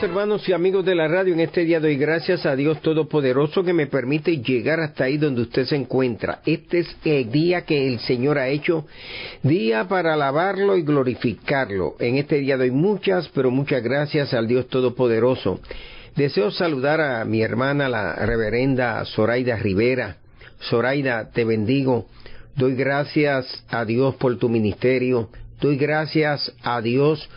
Amados hermanos y amigos de la radio, en este día doy gracias a Dios Todopoderoso que me permite llegar hasta ahí donde usted se encuentra. Este es el día que el Señor ha hecho, día para alabarlo y glorificarlo. En este día doy muchas, pero muchas gracias al Dios Todopoderoso. Deseo saludar a mi hermana, la reverenda Zoraida Rivera. Zoraida, te bendigo. Doy gracias a Dios por tu ministerio. Doy gracias a Dios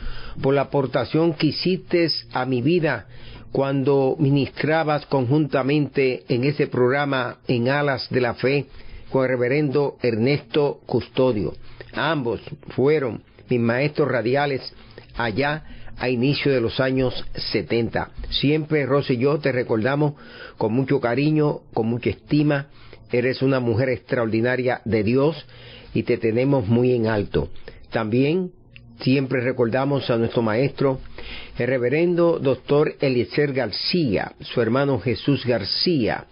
por la aportación que hiciste a mi vida cuando ministrabas conjuntamente en ese programa En Alas de la Fe con el reverendo Ernesto Custodio. Ambos fueron mis maestros radiales allá a inicio de los años 70. Siempre, Rosy y yo te recordamos con mucho cariño, con mucha estima. Eres una mujer extraordinaria de Dios y te tenemos muy en alto. También siempre recordamos a nuestro maestro, el reverendo doctor Eliezer García, su hermano Jesús García,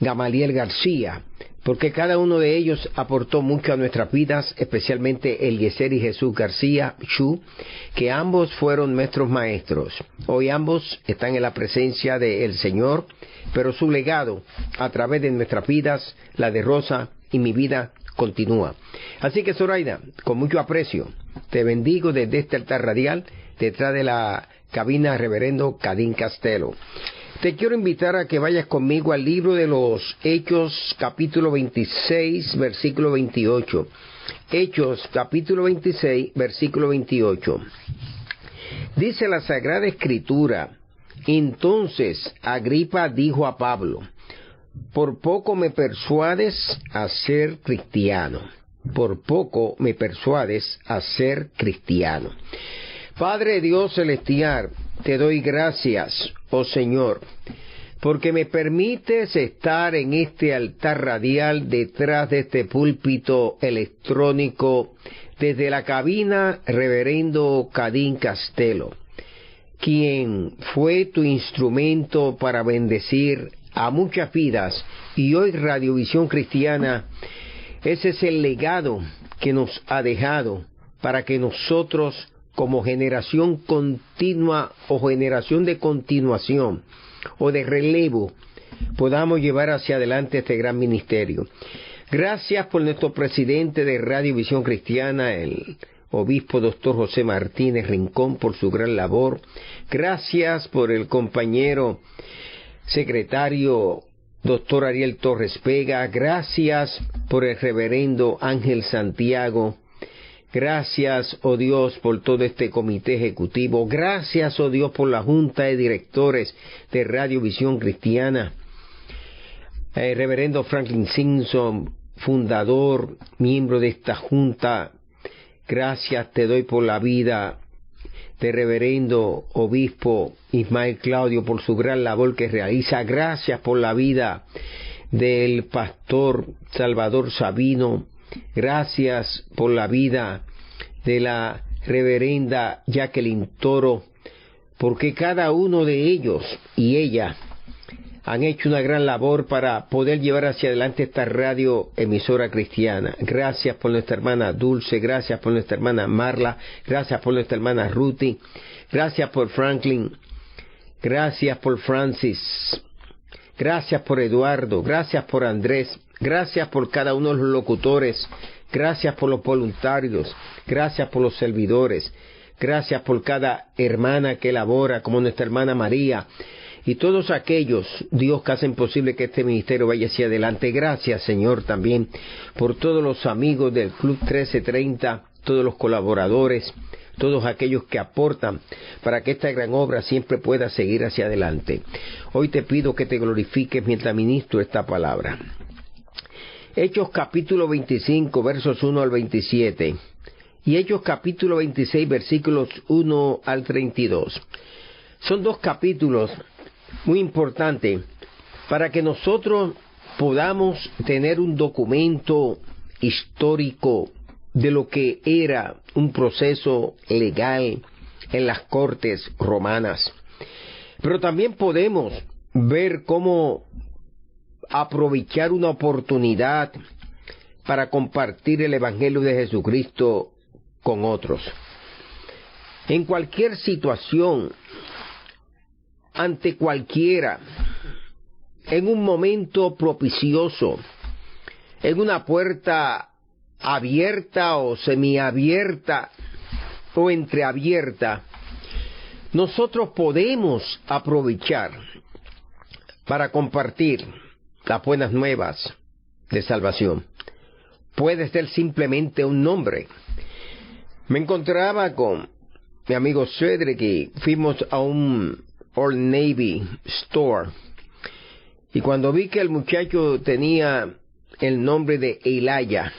Gamaliel García, porque cada uno de ellos aportó mucho a nuestras vidas, especialmente Eliezer y Jesús García Chu, que ambos fueron nuestros maestros. Hoy ambos están en la presencia del Señor, pero su legado a través de nuestras vidas, la de Rosa y mi vida, continúa. Así que, Zoraida, con mucho aprecio, te bendigo desde este altar radial, detrás de la cabina reverendo Cadín Castelo. Te quiero invitar a que vayas conmigo al libro de los Hechos, capítulo 26, versículo 28. Hechos, capítulo 26, versículo 28. Dice la Sagrada Escritura: entonces Agripa dijo a Pablo: por poco me persuades a ser cristiano. Por poco me persuades a ser cristiano. Padre Dios celestial, te doy gracias, oh Señor, porque me permites estar en este altar radial detrás de este púlpito electrónico desde la cabina reverendo Cadín Castelo, quien fue tu instrumento para bendecir a muchas vidas, y hoy Radiovisión Cristiana, ese es el legado que nos ha dejado para que nosotros, como generación continua o generación de continuación o de relevo, podamos llevar hacia adelante este gran ministerio. Gracias por nuestro presidente de Radiovisión Cristiana, el obispo doctor José Martínez Rincón, por su gran labor. Gracias por el compañero secretario doctor Ariel Torres Vega. Gracias por el reverendo Ángel Santiago. Gracias, oh Dios, por todo este comité ejecutivo. Gracias, oh Dios, por la junta de directores de Radiovisión Cristiana. El reverendo Franklin Simpson, fundador, miembro de esta junta. Gracias te doy por la vida de reverendo obispo Ismael Claudio, por su gran labor que realiza. Gracias por la vida del pastor Salvador Sabino. Gracias por la vida de la reverenda Jacqueline Toro, porque cada uno de ellos y ella han hecho una gran labor para poder llevar hacia adelante esta radio emisora cristiana. Gracias por nuestra hermana Dulce, gracias por nuestra hermana Marla, gracias por nuestra hermana Ruthie, gracias por Franklin, gracias por Francis, gracias por Eduardo, gracias por Andrés, gracias por cada uno de los locutores, gracias por los voluntarios, gracias por los servidores, gracias por cada hermana que labora, como nuestra hermana María, y todos aquellos, Dios, que hacen posible que este ministerio vaya hacia adelante. Gracias, Señor, también por todos los amigos del Club 1330, todos los colaboradores, todos aquellos que aportan para que esta gran obra siempre pueda seguir hacia adelante. Hoy te pido que te glorifiques mientras ministro esta palabra. Hechos capítulo 25, versos 1 al 27. Y Hechos capítulo 26, versículos 1 al 32. Son dos capítulos muy importante para que nosotros podamos tener un documento histórico de lo que era un proceso legal en las cortes romanas. Pero también podemos ver cómo aprovechar una oportunidad para compartir el Evangelio de Jesucristo con otros. En cualquier situación ante cualquiera, en un momento propicioso, en una puerta abierta o semiabierta o entreabierta, nosotros podemos aprovechar para compartir las buenas nuevas de salvación. Puede ser simplemente un nombre. Me encontraba con mi amigo Cedric y fuimos a un Old Navy store. Y cuando vi que el muchacho tenía el nombre de Elijah,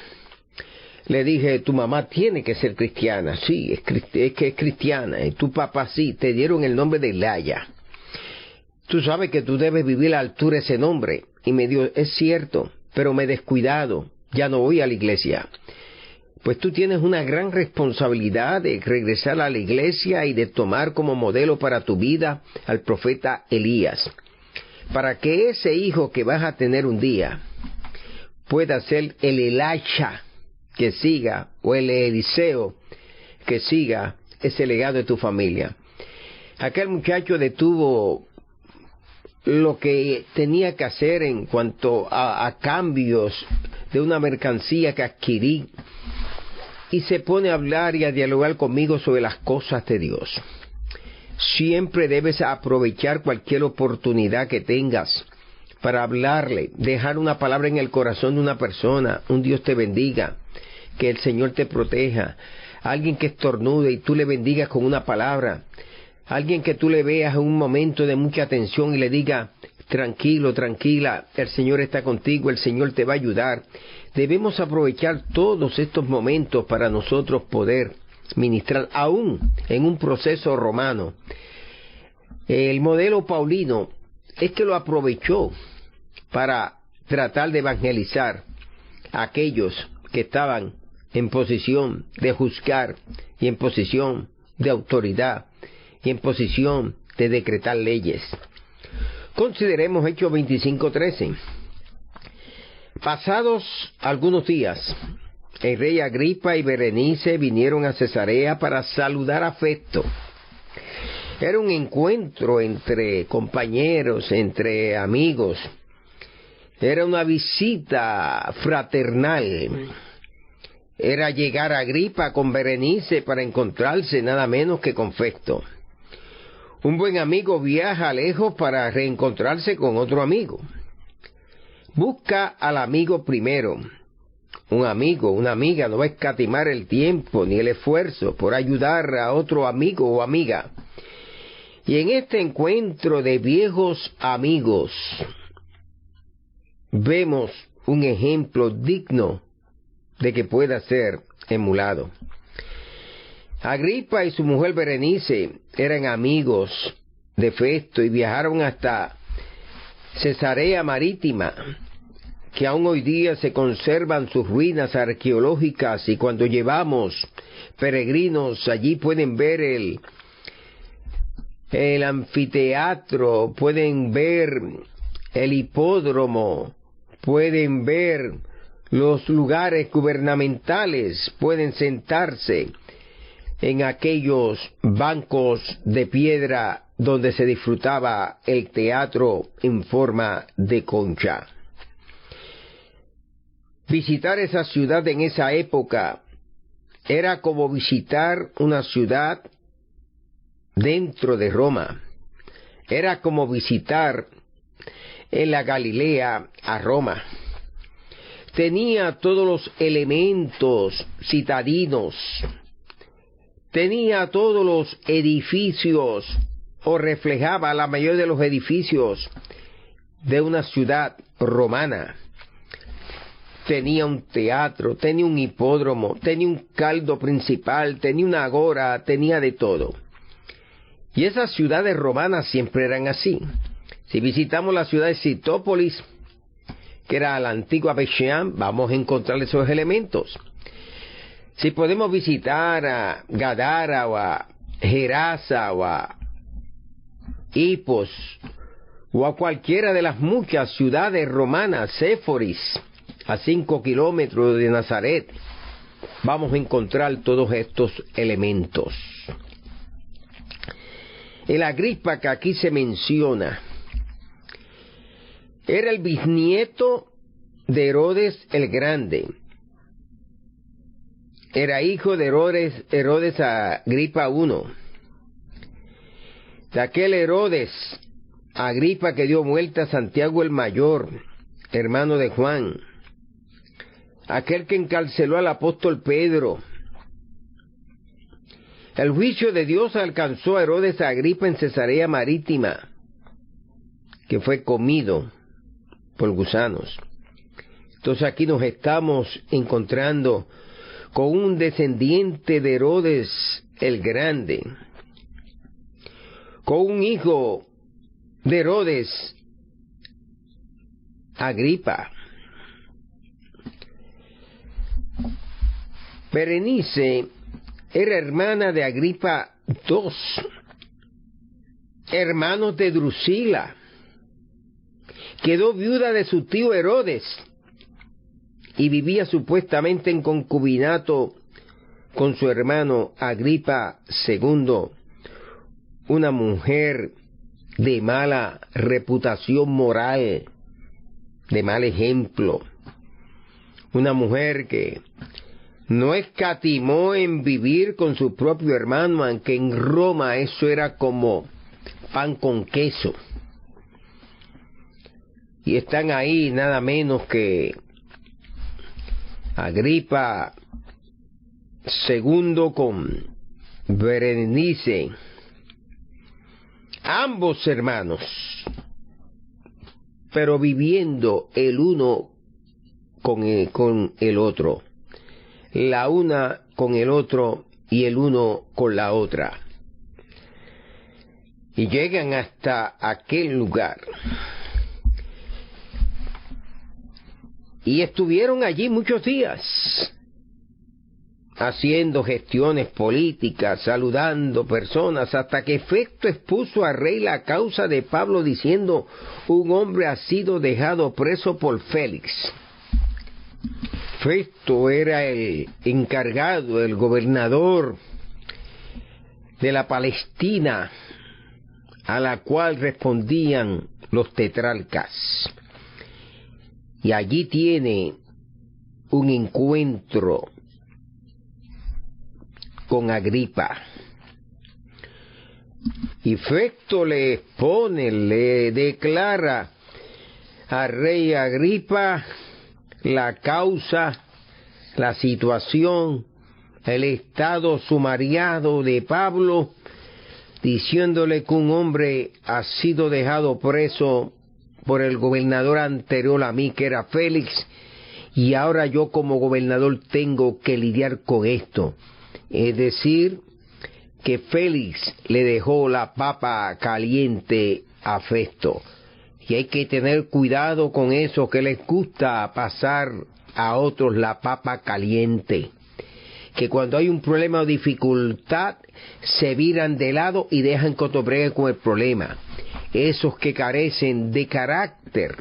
le dije, tu mamá tiene que ser cristiana. Sí, es que es cristiana. Y tu papá sí, te dieron el nombre de Elijah. Tú sabes que tú debes vivir a la altura de ese nombre. Y me dijo, es cierto, pero me he descuidado. Ya no voy a la iglesia. Pues tú tienes una gran responsabilidad de regresar a la iglesia y de tomar como modelo para tu vida al profeta Elías. Para que ese hijo que vas a tener un día pueda ser el Elisha que siga, o el Eliseo que siga ese legado de tu familia. Aquel muchacho detuvo lo que tenía que hacer en cuanto a cambios de una mercancía que adquirí y se pone a hablar y a dialogar conmigo sobre las cosas de Dios. Siempre debes aprovechar cualquier oportunidad que tengas para hablarle, dejar una palabra en el corazón de una persona. Un Dios te bendiga, que el Señor te proteja. Alguien que estornude y tú le bendigas con una palabra. Alguien que tú le veas en un momento de mucha tensión y le diga, tranquilo, tranquila, el Señor está contigo, el Señor te va a ayudar. Debemos aprovechar todos estos momentos para nosotros poder ministrar, aún en un proceso romano. El modelo paulino es que lo aprovechó para tratar de evangelizar a aquellos que estaban en posición de juzgar y en posición de autoridad y en posición de decretar leyes. Consideremos Hechos 25:13. Pasados algunos días, el rey Agripa y Berenice vinieron a Cesarea para saludar a Festo. Era un encuentro entre compañeros, entre amigos. Era una visita fraternal. Era llegar a Agripa con Berenice para encontrarse nada menos que con Festo. Un buen amigo viaja lejos para reencontrarse con otro amigo. Busca al amigo primero. Un amigo, una amiga no va a escatimar el tiempo ni el esfuerzo por ayudar a otro amigo o amiga. Y en este encuentro de viejos amigos, vemos un ejemplo digno de que pueda ser emulado. Agripa y su mujer Berenice eran amigos de Festo y viajaron hasta Cesarea Marítima, que aún hoy día se conservan sus ruinas arqueológicas, y cuando llevamos peregrinos allí pueden ver el anfiteatro, pueden ver el hipódromo, pueden ver los lugares gubernamentales, pueden sentarse en aquellos bancos de piedra donde se disfrutaba el teatro en forma de concha. Visitar esa ciudad en esa época era como visitar una ciudad dentro de Roma. Era como visitar en la Galilea a Roma. Tenía todos los elementos citadinos. Tenía todos los edificios, o reflejaba la mayoría de los edificios de una ciudad romana. Tenía un teatro, tenía un hipódromo, tenía un caldo principal, tenía una agora, tenía de todo. Y esas ciudades romanas siempre eran así. Si visitamos la ciudad de Citópolis, que era la antigua Bethshean, vamos a encontrar esos elementos. Si podemos visitar a Gadara o a Gerasa o a Hipos o a cualquiera de las muchas ciudades romanas, Séforis, a 5 kilómetros de Nazaret, vamos a encontrar todos estos elementos. El Agripa que aquí se menciona era el bisnieto de Herodes el Grande. Era hijo de Herodes Agripa I. De aquel Herodes Agripa que dio muerte a Santiago el Mayor, hermano de Juan. Aquel que encarceló al apóstol Pedro. El juicio de Dios alcanzó a Herodes Agripa en Cesarea Marítima, que fue comido por gusanos. Entonces aquí nos estamos encontrando con un descendiente de Herodes el Grande, con un hijo de Herodes Agripa. Berenice era hermana de Agripa II, hermanos de Drusila. Quedó viuda de su tío Herodes y vivía supuestamente en concubinato con su hermano Agripa II, una mujer de mala reputación moral, de mal ejemplo, una mujer que no escatimó en vivir con su propio hermano, aunque en Roma eso era como pan con queso. Y están ahí nada menos que Agripa II con Berenice, ambos hermanos, pero viviendo el uno con el otro, la una con el otro y el uno con la otra. Y llegan hasta aquel lugar. Y estuvieron allí muchos días, haciendo gestiones políticas, saludando personas, hasta que Festo expuso al rey la causa de Pablo, diciendo: un hombre ha sido dejado preso por Félix. Festo era el encargado, el gobernador de la Palestina, a la cual respondían los tetrarcas. Y allí tiene un encuentro con Agripa. Y Festo le expone, le declara al rey Agripa la causa, la situación, el estado sumariado de Pablo, diciéndole que un hombre ha sido dejado preso por el gobernador anterior a mí, que era Félix, y ahora yo como gobernador tengo que lidiar con esto. Es decir, que Félix le dejó la papa caliente a Festo. Y hay que tener cuidado con eso, que les gusta pasar a otros la papa caliente. Que cuando hay un problema o dificultad, se viran de lado y dejan que otro bregue con el problema. Esos que carecen de carácter,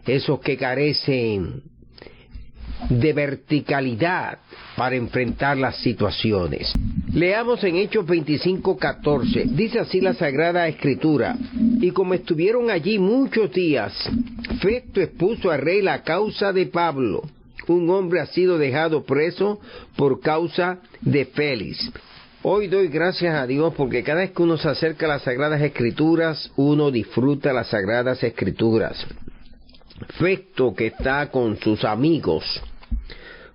esos que carecen de verticalidad para enfrentar las situaciones. Leamos en Hechos 25:14. Dice así la Sagrada Escritura: y como estuvieron allí muchos días, Festo expuso al rey la causa de Pablo. Un hombre ha sido dejado preso por causa de Félix. Hoy doy gracias a Dios porque cada vez que uno se acerca a las Sagradas Escrituras, uno disfruta las Sagradas Escrituras. Festo, que está con sus amigos,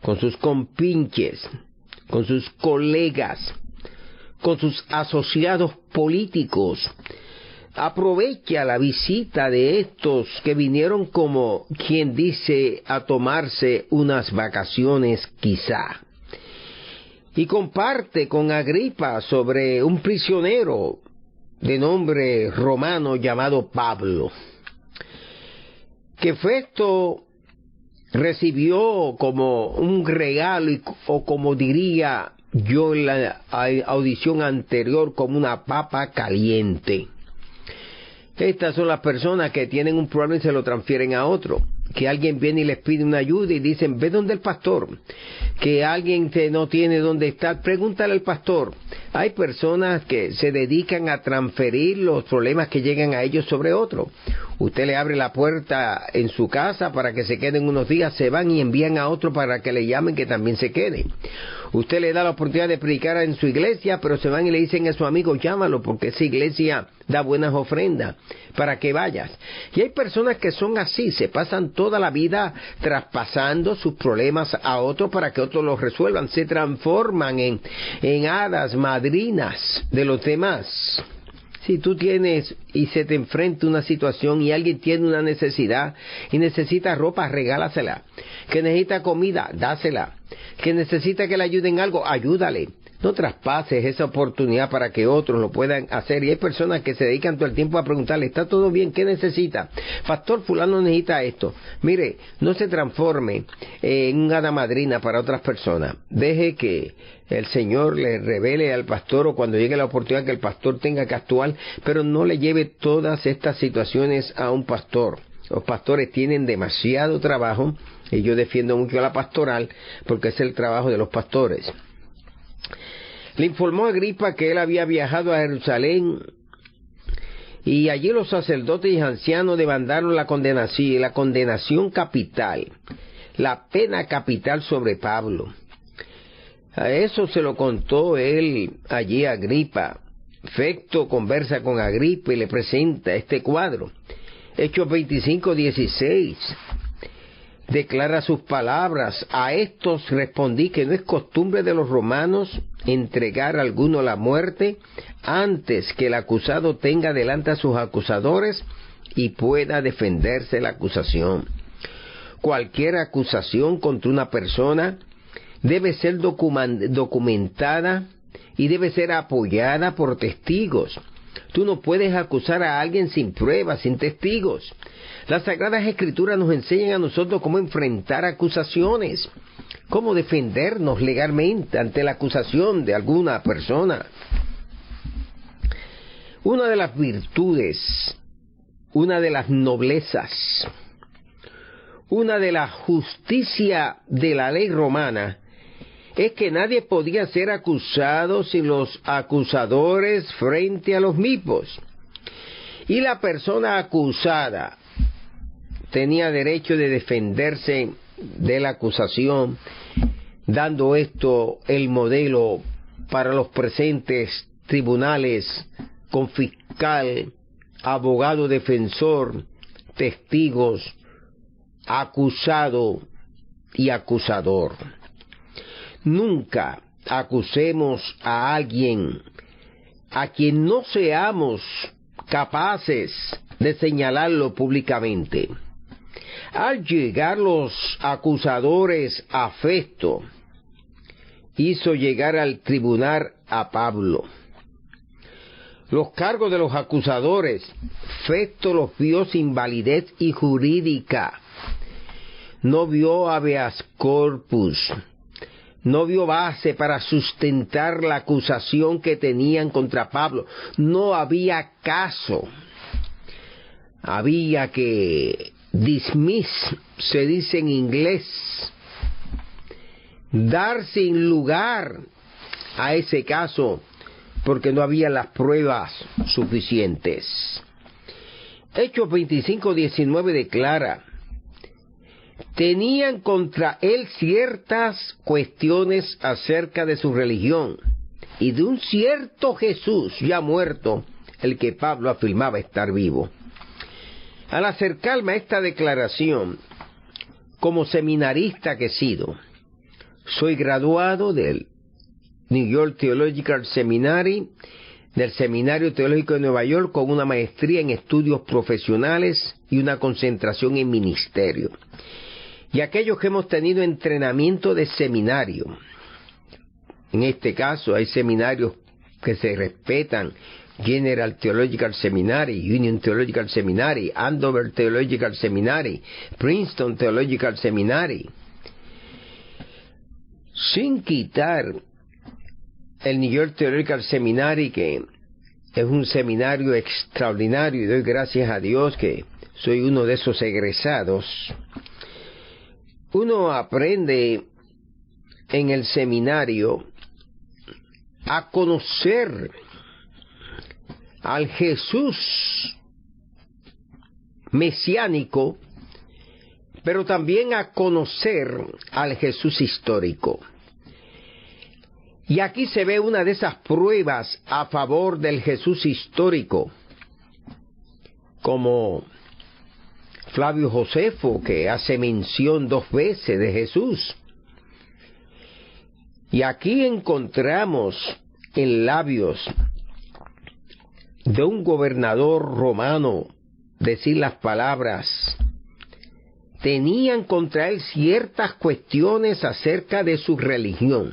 con sus compinches, con sus colegas, con sus asociados políticos, aprovecha la visita de estos que vinieron, como quien dice, a tomarse unas vacaciones quizá. Y comparte con Agripa sobre un prisionero de nombre romano llamado Pablo, que Festo recibió como un regalo, o como diría yo en la audición anterior, como una papa caliente. Estas son las personas que tienen un problema y se lo transfieren a otro. Que alguien viene y les pide una ayuda y dicen, ve donde el pastor. Que alguien que no tiene dónde estar, pregúntale al pastor. Hay personas que se dedican a transferir los problemas que llegan a ellos sobre otro. Usted le abre la puerta en su casa para que se queden unos días, se van y envían a otro para que le llamen que también se quede. Usted le da la oportunidad de predicar en su iglesia, pero se van y le dicen a su amigo, llámalo, porque esa iglesia da buenas ofrendas para que vayas. Y hay personas que son así, se pasan toda la vida traspasando sus problemas a otros para que otros los resuelvan, se transforman en hadas madrinas de los demás. Si tú tienes y se te enfrenta una situación y alguien tiene una necesidad y necesita ropa, regálasela. Que necesita comida, dásela. Que necesita que le ayuden en algo, ayúdale. No traspases esa oportunidad para que otros lo puedan hacer. Y hay personas que se dedican todo el tiempo a preguntarle, ¿está todo bien? ¿Qué necesita? Pastor, fulano necesita esto. Mire, no se transforme en una hada madrina para otras personas. Deje que el Señor le revele al pastor, o cuando llegue la oportunidad que el pastor tenga que actuar, pero no le lleve todas estas situaciones a un pastor. Los pastores tienen demasiado trabajo, y yo defiendo mucho a la pastoral, porque es el trabajo de los pastores. Le informó a Agripa que él había viajado a Jerusalén, y allí los sacerdotes y ancianos demandaron la condenación capital, la pena capital sobre Pablo. A eso se lo contó él allí a Agripa. Festo conversa con Agripa y le presenta este cuadro. Hechos 25:16. Declara sus palabras: a estos respondí que no es costumbre de los romanos entregar a alguno a la muerte antes que el acusado tenga delante a sus acusadores y pueda defenderse la acusación. Cualquier acusación contra una persona debe ser documentada y debe ser apoyada por testigos. Tú no puedes acusar a alguien sin pruebas, sin testigos. Las Sagradas Escrituras nos enseñan a nosotros cómo enfrentar acusaciones, cómo defendernos legalmente ante la acusación de alguna persona. Una de las virtudes, una de las noblezas, una de la justicia de la ley romana es que nadie podía ser acusado sin los acusadores frente a los mismos. Y la persona acusada tenía derecho de defenderse de la acusación, dando esto el modelo para los presentes tribunales con fiscal, abogado defensor, testigos, acusado y acusador. Nunca acusemos a alguien a quien no seamos capaces de señalarlo públicamente. Al llegar los acusadores a Festo, hizo llegar al tribunal a Pablo. Los cargos de los acusadores, Festo los vio sin validez y jurídica. No vio habeas corpus. No vio base para sustentar la acusación que tenían contra Pablo. No había caso. Había que dismiss, se dice en inglés, dar sin lugar a ese caso, porque no había las pruebas suficientes. Hechos 25:19 declara: tenían contra él ciertas cuestiones acerca de su religión y de un cierto Jesús ya muerto, el que Pablo afirmaba estar vivo. Al acercarme a esta declaración, como seminarista que he sido, soy graduado del New York Theological Seminary, del Seminario Teológico de Nueva York, con una maestría en estudios profesionales y una concentración en ministerio. Y aquellos que hemos tenido entrenamiento de seminario, en este caso hay seminarios que se respetan: General Theological Seminary, Union Theological Seminary, Andover Theological Seminary, Princeton Theological Seminary. Sin quitar el New York Theological Seminary, que Es un seminario extraordinario y doy gracias a Dios que soy uno de esos egresados. Uno aprende en el seminario a conocer al Jesús mesiánico, pero también a conocer al Jesús histórico. Y aquí se ve una de esas pruebas a favor del Jesús histórico, como Flavio Josefo, que hace mención 2 veces de Jesús. Y aquí encontramos en labios de un gobernador romano decir las palabras: tenían contra él ciertas cuestiones acerca de su religión.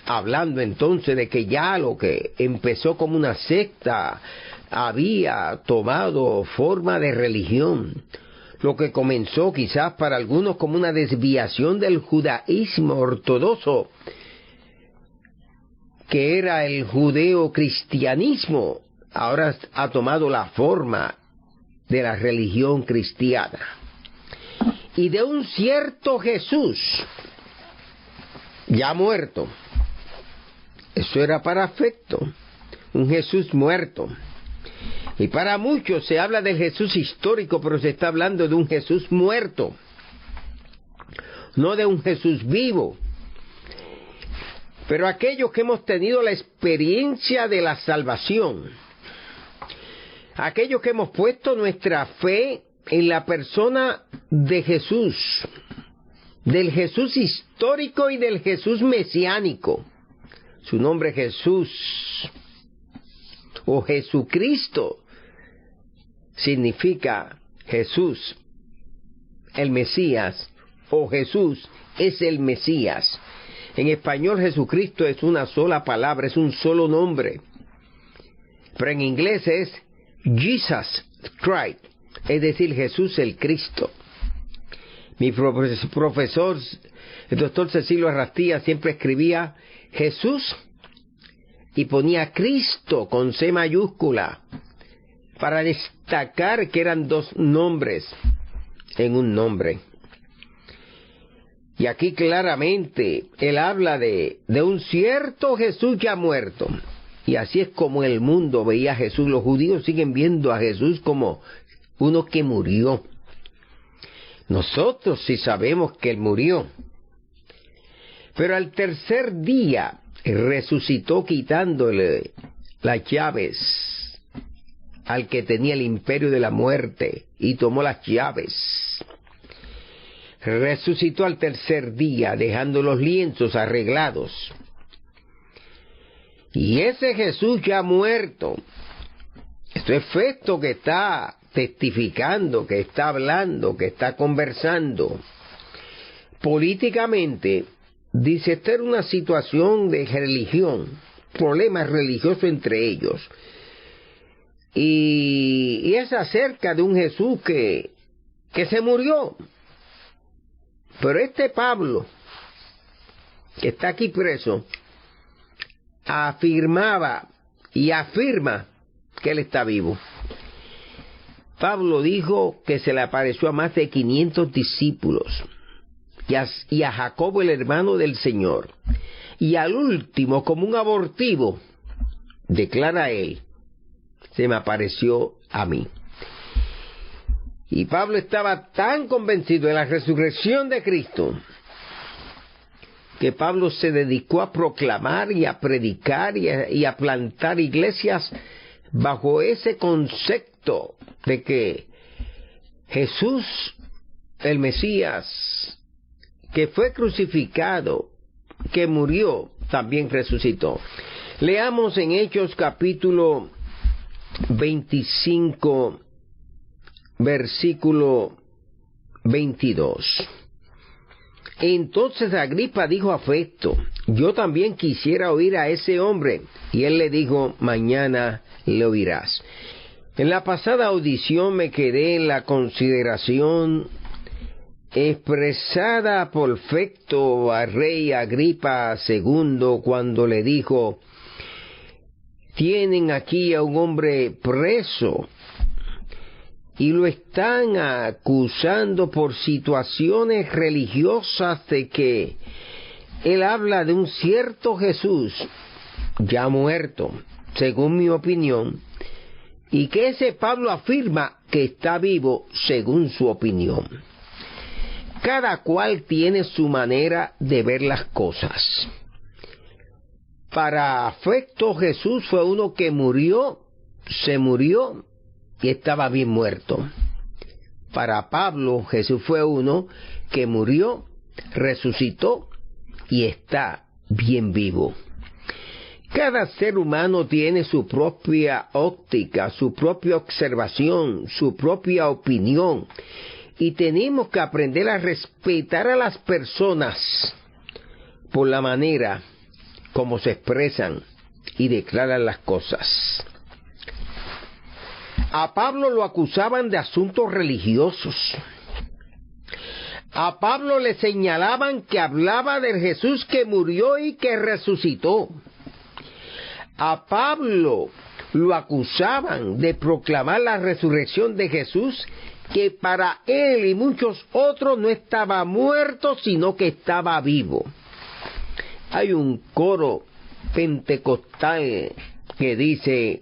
Hablando entonces de que ya lo que empezó como una secta había tomado forma de religión. Lo que comenzó quizás para algunos como una desviación del judaísmo ortodoxo, que era el judeo-cristianismo, ahora ha tomado la forma de la religión cristiana. Y de un cierto Jesús ya muerto. Eso era para afecto, un Jesús muerto. Y para muchos se habla del Jesús histórico, pero se está hablando de un Jesús muerto, no de un Jesús vivo. Pero aquellos que hemos tenido la experiencia de la salvación, aquellos que hemos puesto nuestra fe en la persona de Jesús, del Jesús histórico y del Jesús mesiánico, su nombre Jesús o Jesucristo significa Jesús, el Mesías, o Jesús es el Mesías. En español Jesucristo es una sola palabra, es un solo nombre. Pero en inglés es Jesus Christ, es decir, Jesús el Cristo. Mi profesor, el doctor Cecilio Arrastía, siempre escribía Jesús y ponía Cristo con C mayúscula para destacar que eran 2 nombres en un nombre. Y aquí claramente él habla de un cierto Jesús ya muerto. Y así es como el mundo veía a Jesús. Los judíos siguen viendo a Jesús como uno que murió. Nosotros sí sabemos que él murió. Pero al tercer día resucitó quitándole las llaves al que tenía el imperio de la muerte y tomó las llaves. Resucitó al tercer día dejando los lienzos arreglados. Y ese Jesús ya muerto, esto es Festo que está testificando, que está hablando, que está conversando. Políticamente, dice, esta era una situación de religión, problemas religiosos entre ellos. Y es acerca de un Jesús que se murió. Pero este Pablo, que está aquí preso, afirmaba y afirma que él está vivo. Pablo dijo que se le apareció a más de 500 discípulos y a Jacobo, el hermano del Señor, y al último, como un abortivo, declara él, se me apareció a mí. Y Pablo estaba tan convencido de la resurrección de Cristo que Pablo se dedicó a proclamar y a predicar y a plantar iglesias bajo ese concepto de que Jesús, el Mesías, que fue crucificado, que murió, también resucitó. Leamos en Hechos capítulo 25, versículo 22. Entonces Agripa dijo a Festo, yo también quisiera oír a ese hombre. Y él le dijo, mañana le oirás. En la pasada audición me quedé en la consideración expresada por Festo al rey Agripa II cuando le dijo, tienen aquí a un hombre preso y lo están acusando por situaciones religiosas de que él habla de un cierto Jesús ya muerto, según mi opinión, y que ese Pablo afirma que está vivo, según su opinión. Cada cual tiene su manera de ver las cosas. Para Festo, Jesús fue uno que murió, se murió y estaba bien muerto. Para Pablo, Jesús fue uno que murió, resucitó y está bien vivo. Cada ser humano tiene su propia óptica, su propia observación, su propia opinión, y tenemos que aprender a respetar a las personas por la manera como se expresan y declaran las cosas. A Pablo lo acusaban de asuntos religiosos. A Pablo le señalaban que hablaba del Jesús que murió y que resucitó. A Pablo lo acusaban de proclamar la resurrección de Jesús, que para él y muchos otros no estaba muerto, sino que estaba vivo. Hay un coro pentecostal que dice: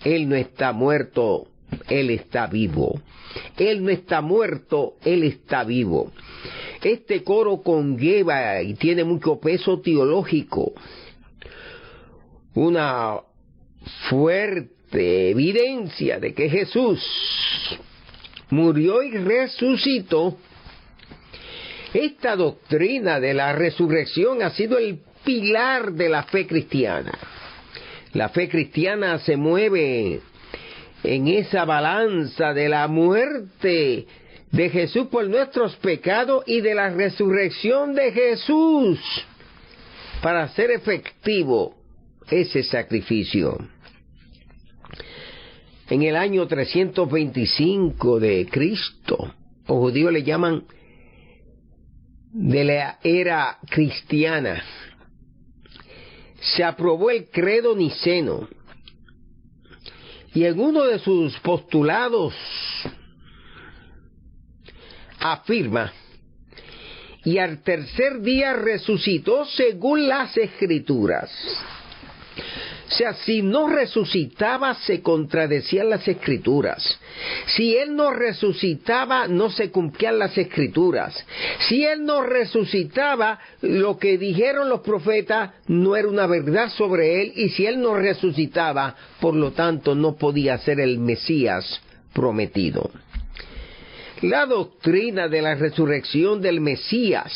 Él no está muerto, Él está vivo. Él no está muerto, Él está vivo. Este coro conlleva y tiene mucho peso teológico, una fuerte evidencia de que Jesús murió y resucitó. Esta doctrina de la resurrección ha sido el pilar de la fe cristiana. La fe cristiana se mueve en esa balanza de la muerte de Jesús por nuestros pecados y de la resurrección de Jesús para hacer efectivo ese sacrificio. En el año 325 de Cristo, los judíos le llaman de la era cristiana, se aprobó el credo niceno, y en uno de sus postulados afirma: y al tercer día resucitó según las Escrituras. O sea, si no resucitaba, se contradecían las Escrituras. Si Él no resucitaba, no se cumplían las Escrituras. Si Él no resucitaba, lo que dijeron los profetas no era una verdad sobre Él. Y si Él no resucitaba, por lo tanto, no podía ser el Mesías prometido. La doctrina de la resurrección del Mesías,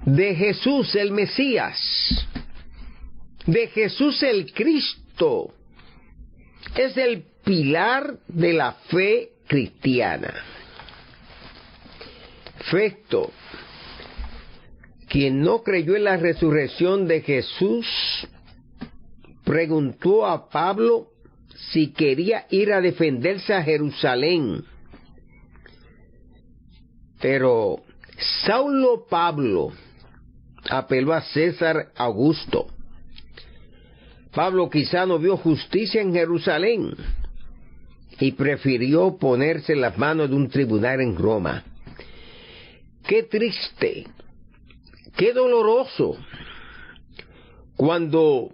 de Jesús el Mesías, de Jesús el Cristo, es el pilar de la fe cristiana. Festo, quien no creyó en la resurrección de Jesús, preguntó a Pablo si quería ir a defenderse a Jerusalén. Pero Saulo Pablo apeló a César Augusto. Pablo quizá no vio justicia en Jerusalén y prefirió ponerse en las manos de un tribunal en Roma. Qué triste, qué doloroso, cuando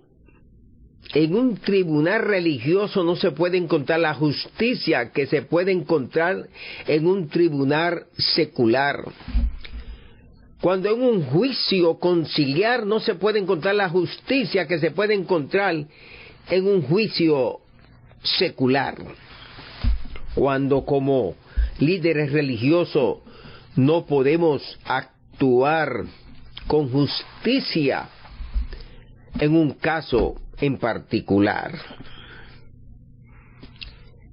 en un tribunal religioso no se puede encontrar la justicia que se puede encontrar en un tribunal secular. Cuando en un juicio conciliar no se puede encontrar la justicia que se puede encontrar en un juicio secular. Cuando como líderes religiosos no podemos actuar con justicia en un caso en particular.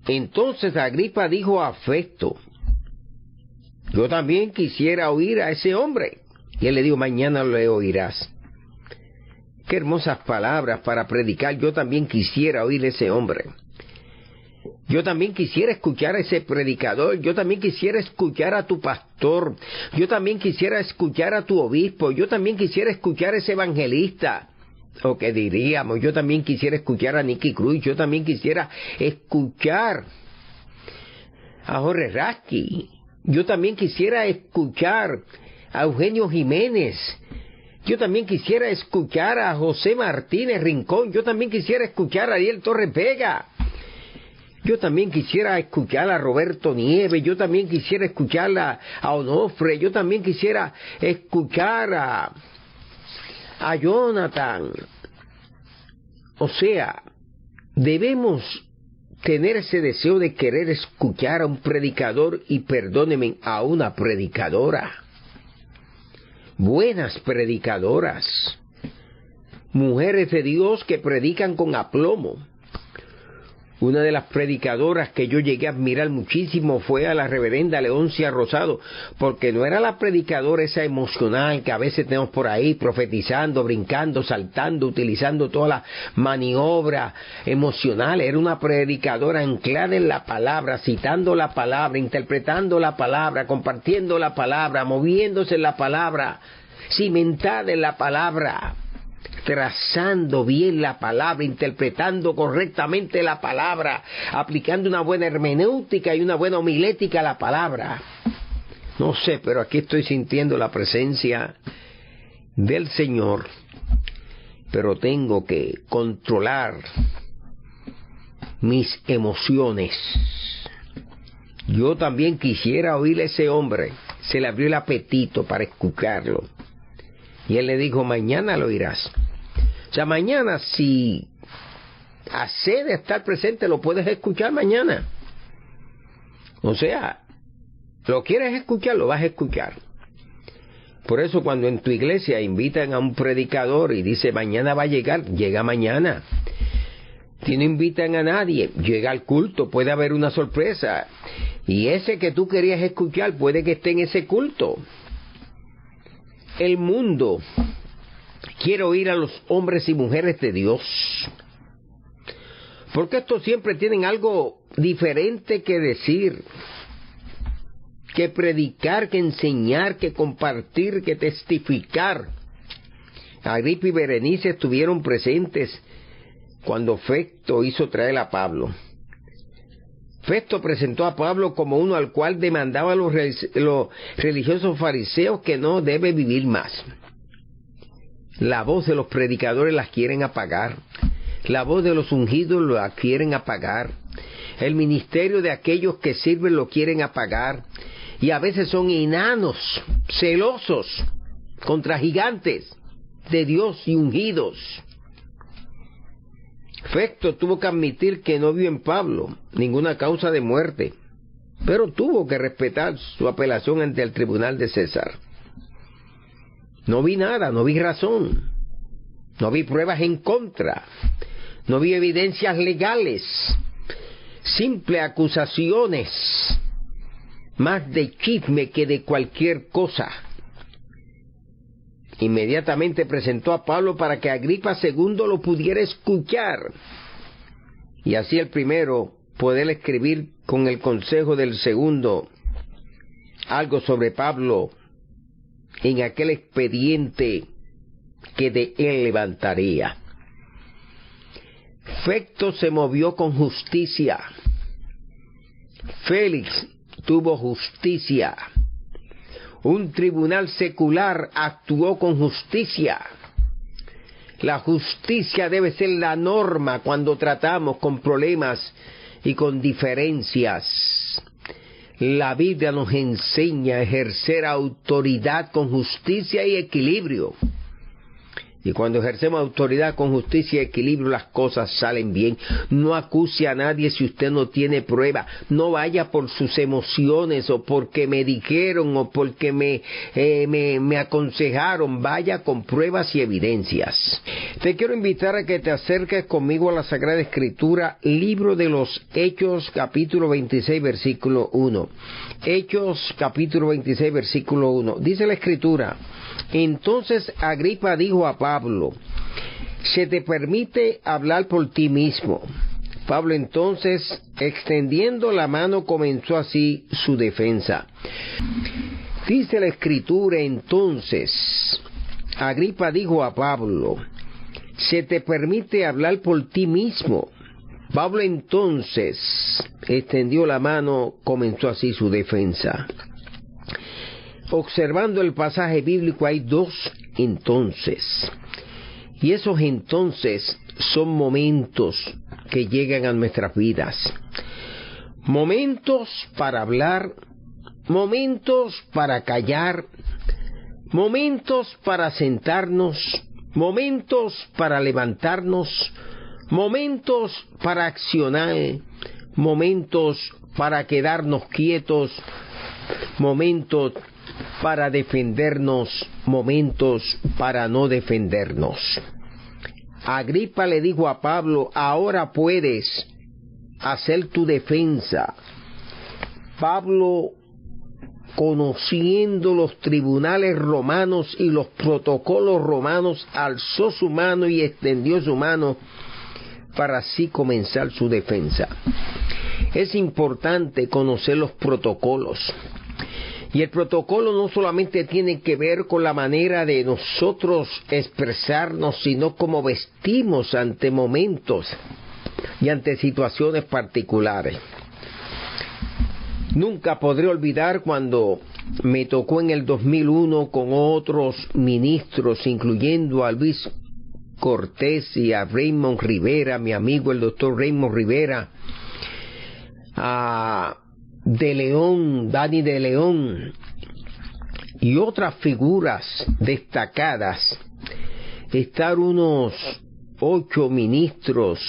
Entonces Agripa dijo a Festo: yo también quisiera oír a ese hombre. Y él le dijo: mañana le oirás. Qué hermosas palabras para predicar. Yo también quisiera oír a ese hombre. Yo también quisiera escuchar a ese predicador. Yo también quisiera escuchar a tu pastor. Yo también quisiera escuchar a tu obispo. Yo también quisiera escuchar a ese evangelista. o que diríamos, yo también quisiera escuchar a Nicky Cruz, yo también quisiera escuchar a Jorge Rasky, yo también quisiera escuchar a Eugenio Jiménez, yo también quisiera escuchar a José Martínez Rincón, yo también quisiera escuchar a Ariel Torres Vega, yo también quisiera escuchar a Roberto Nieves, yo también quisiera escuchar a Onofre, yo también quisiera escuchar a Jonathan. O sea, debemos tener ese deseo de querer escuchar a un predicador y, perdónenme, a una predicadora. Buenas predicadoras, mujeres de Dios que predican con aplomo. Una de las predicadoras que yo llegué a admirar muchísimo fue a la reverenda Leoncia Rosado, porque no era la predicadora esa emocional que a veces tenemos por ahí, profetizando, brincando, saltando, utilizando todas las maniobras emocionales. Era una predicadora anclada en la palabra, citando la palabra, interpretando la palabra, compartiendo la palabra, moviéndose en la palabra, cimentada en la palabra, trazando bien la palabra, interpretando correctamente la palabra, aplicando una buena hermenéutica y una buena homilética a la palabra. No sé, pero aquí estoy sintiendo la presencia del Señor, pero tengo que controlar mis emociones. Yo también quisiera oír a ese hombre, se le abrió el apetito para escucharlo. Y él le dijo, mañana lo oirás. O sea, mañana, si accede a estar presente, lo puedes escuchar mañana. O sea, lo quieres escuchar, lo vas a escuchar. Por eso cuando en tu iglesia invitan a un predicador y dice, mañana va a llegar, llega mañana. Si no invitan a nadie, llega al culto, puede haber una sorpresa. Y ese que tú querías escuchar puede que esté en ese culto. El mundo quiere oír a los hombres y mujeres de Dios, porque estos siempre tienen algo diferente que decir, que predicar, que enseñar, que compartir, que testificar. Agripa y Berenice estuvieron presentes cuando Festo hizo traer a Pablo. Festo presentó a Pablo como uno al cual demandaba los religiosos fariseos que no debe vivir más. La voz de los predicadores las quieren apagar. La voz de los ungidos la quieren apagar. El ministerio de aquellos que sirven lo quieren apagar. Y a veces son enanos, celosos, contra gigantes de Dios y ungidos. Festo tuvo que admitir que no vio en Pablo ninguna causa de muerte, pero tuvo que respetar su apelación ante el tribunal de César. No vi nada, no vi razón, no vi pruebas en contra, no vi evidencias legales, simples acusaciones, más de chisme que de cualquier cosa. Inmediatamente presentó a Pablo para que Agripa II lo pudiera escuchar, y así el primero poder escribir con el consejo del segundo algo sobre Pablo en aquel expediente que de él levantaría. Festo se movió con justicia. Félix tuvo justicia. Un tribunal secular actuó con justicia. La justicia debe ser la norma cuando tratamos con problemas y con diferencias. La Biblia nos enseña a ejercer autoridad con justicia y equilibrio. Y cuando ejercemos autoridad con justicia y equilibrio, las cosas salen bien. No acuse a nadie si usted no tiene prueba. No vaya por sus emociones o porque me dijeron o porque me aconsejaron. Vaya con pruebas y evidencias. Te quiero invitar a que te acerques conmigo a la Sagrada Escritura, libro de los Hechos, capítulo 26, versículo 1. Hechos, capítulo 26, versículo 1. Dice la Escritura: entonces Agripa dijo a Pablo, se te permite hablar por ti mismo. Pablo entonces, extendiendo la mano, comenzó así su defensa. Dice la Escritura: entonces Agripa dijo a Pablo, se te permite hablar por ti mismo. Pablo entonces extendió la mano, comenzó así su defensa. Observando el pasaje bíblico hay dos entonces. Y esos entonces son momentos que llegan a nuestras vidas. Momentos para hablar, momentos para callar, momentos para sentarnos, momentos para levantarnos, momentos para accionar, momentos para quedarnos quietos, momentos para defendernos, momentos para no defendernos. Agripa le dijo a Pablo, ahora puedes hacer tu defensa. Pablo, conociendo los tribunales romanos y los protocolos romanos, alzó su mano y extendió su mano para así comenzar su defensa. Es importante conocer los protocolos. Y el protocolo no solamente tiene que ver con la manera de nosotros expresarnos, sino cómo vestimos ante momentos y ante situaciones particulares. Nunca podré olvidar cuando me tocó en el 2001 con otros ministros, incluyendo a Luis Cortés y a Raymond Rivera, mi amigo el doctor Raymond Rivera, a De León, Dani de León y otras figuras destacadas, estar unos 8 ministros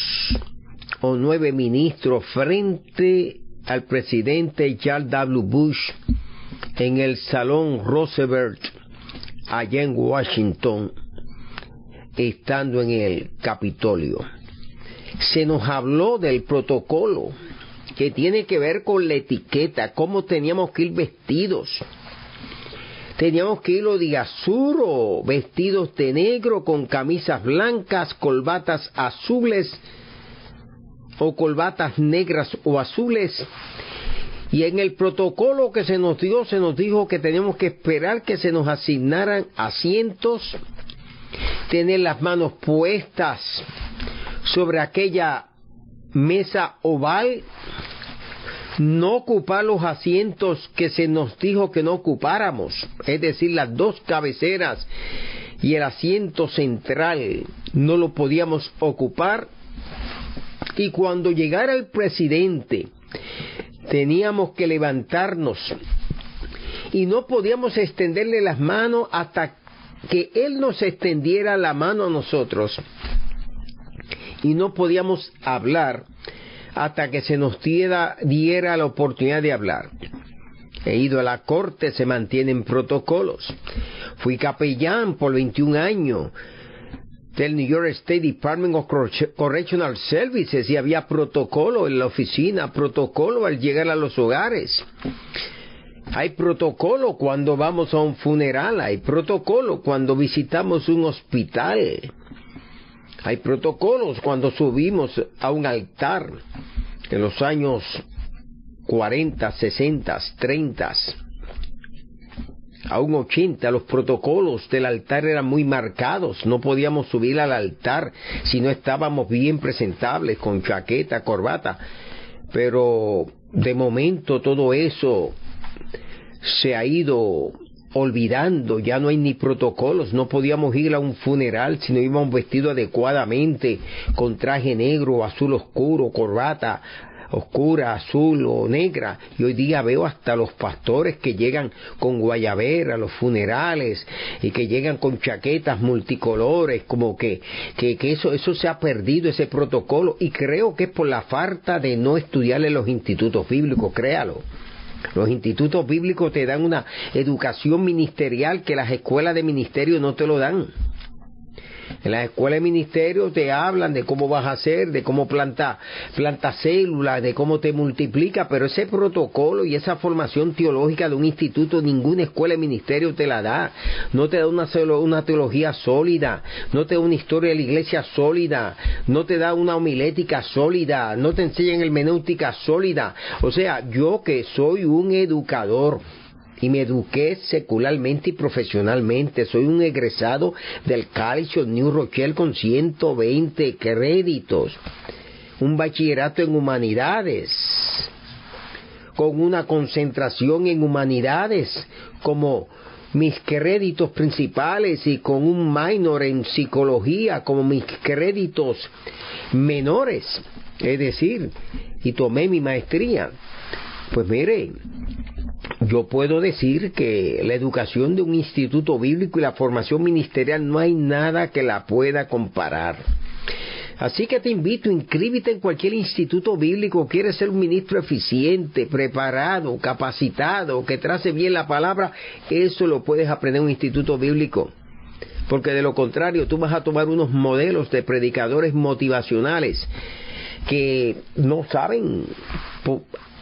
o 9 ministros frente al presidente George W. Bush en el Salón Roosevelt allá en Washington, estando en el Capitolio. Se nos habló del protocolo que tiene que ver con la etiqueta, cómo teníamos que ir vestidos. Teníamos que ir o de azul o vestidos de negro con camisas blancas, corbatas azules o corbatas negras o azules. Y en el protocolo que se nos dijo que teníamos que esperar que se nos asignaran asientos, tener las manos puestas sobre aquella mesa oval, no ocupar los asientos que se nos dijo que no ocupáramos, es decir, las dos cabeceras y el asiento central no lo podíamos ocupar. Y cuando llegara el presidente teníamos que levantarnos y no podíamos extenderle las manos hasta que él nos extendiera la mano a nosotros, y no podíamos hablar hasta que se nos diera la oportunidad de hablar. He ido a la corte, se mantienen protocolos. Fui capellán por 21 años del New York State Department of Correctional Services y había protocolo en la oficina, protocolo al llegar a los hogares. Hay protocolo cuando vamos a un funeral, hay protocolo cuando visitamos un hospital. Hay protocolos cuando subimos a un altar. En los años 40, 60, 30, aún 80, los protocolos del altar eran muy marcados. No podíamos subir al altar si no estábamos bien presentables, con chaqueta, corbata. Pero de momento todo eso se ha ido olvidando, ya no hay ni protocolos. No podíamos ir a un funeral si no íbamos vestidos adecuadamente, con traje negro, azul oscuro, corbata oscura, azul o negra. Y hoy día veo hasta los pastores que llegan con guayabera a los funerales y que llegan con chaquetas multicolores, como que eso se ha perdido, ese protocolo, y creo que es por la falta de no estudiar en los institutos bíblicos, créalo. Los institutos bíblicos te dan una educación ministerial que las escuelas de ministerio no te lo dan. En las escuelas de ministerio te hablan de cómo vas a hacer, de cómo planta células, de cómo te multiplica, pero ese protocolo y esa formación teológica de un instituto, ninguna escuela de ministerio te la da. No te da una teología sólida, no te da una historia de la iglesia sólida, no te da una homilética sólida, no te enseñan hermenéutica sólida. O sea, yo que soy un educador y me eduqué secularmente y profesionalmente. Soy un egresado del College of New Rochelle con 120 créditos, un bachillerato en humanidades, con una concentración en humanidades como mis créditos principales y con un minor en psicología como mis créditos menores, es decir, y tomé mi maestría. Pues mire, yo puedo decir que la educación de un instituto bíblico y la formación ministerial no hay nada que la pueda comparar. Así que te invito, inscríbete en cualquier instituto bíblico. ¿Quieres ser un ministro eficiente, preparado, capacitado, que trace bien la palabra? Eso lo puedes aprender en un instituto bíblico. Porque de lo contrario, tú vas a tomar unos modelos de predicadores motivacionales que no saben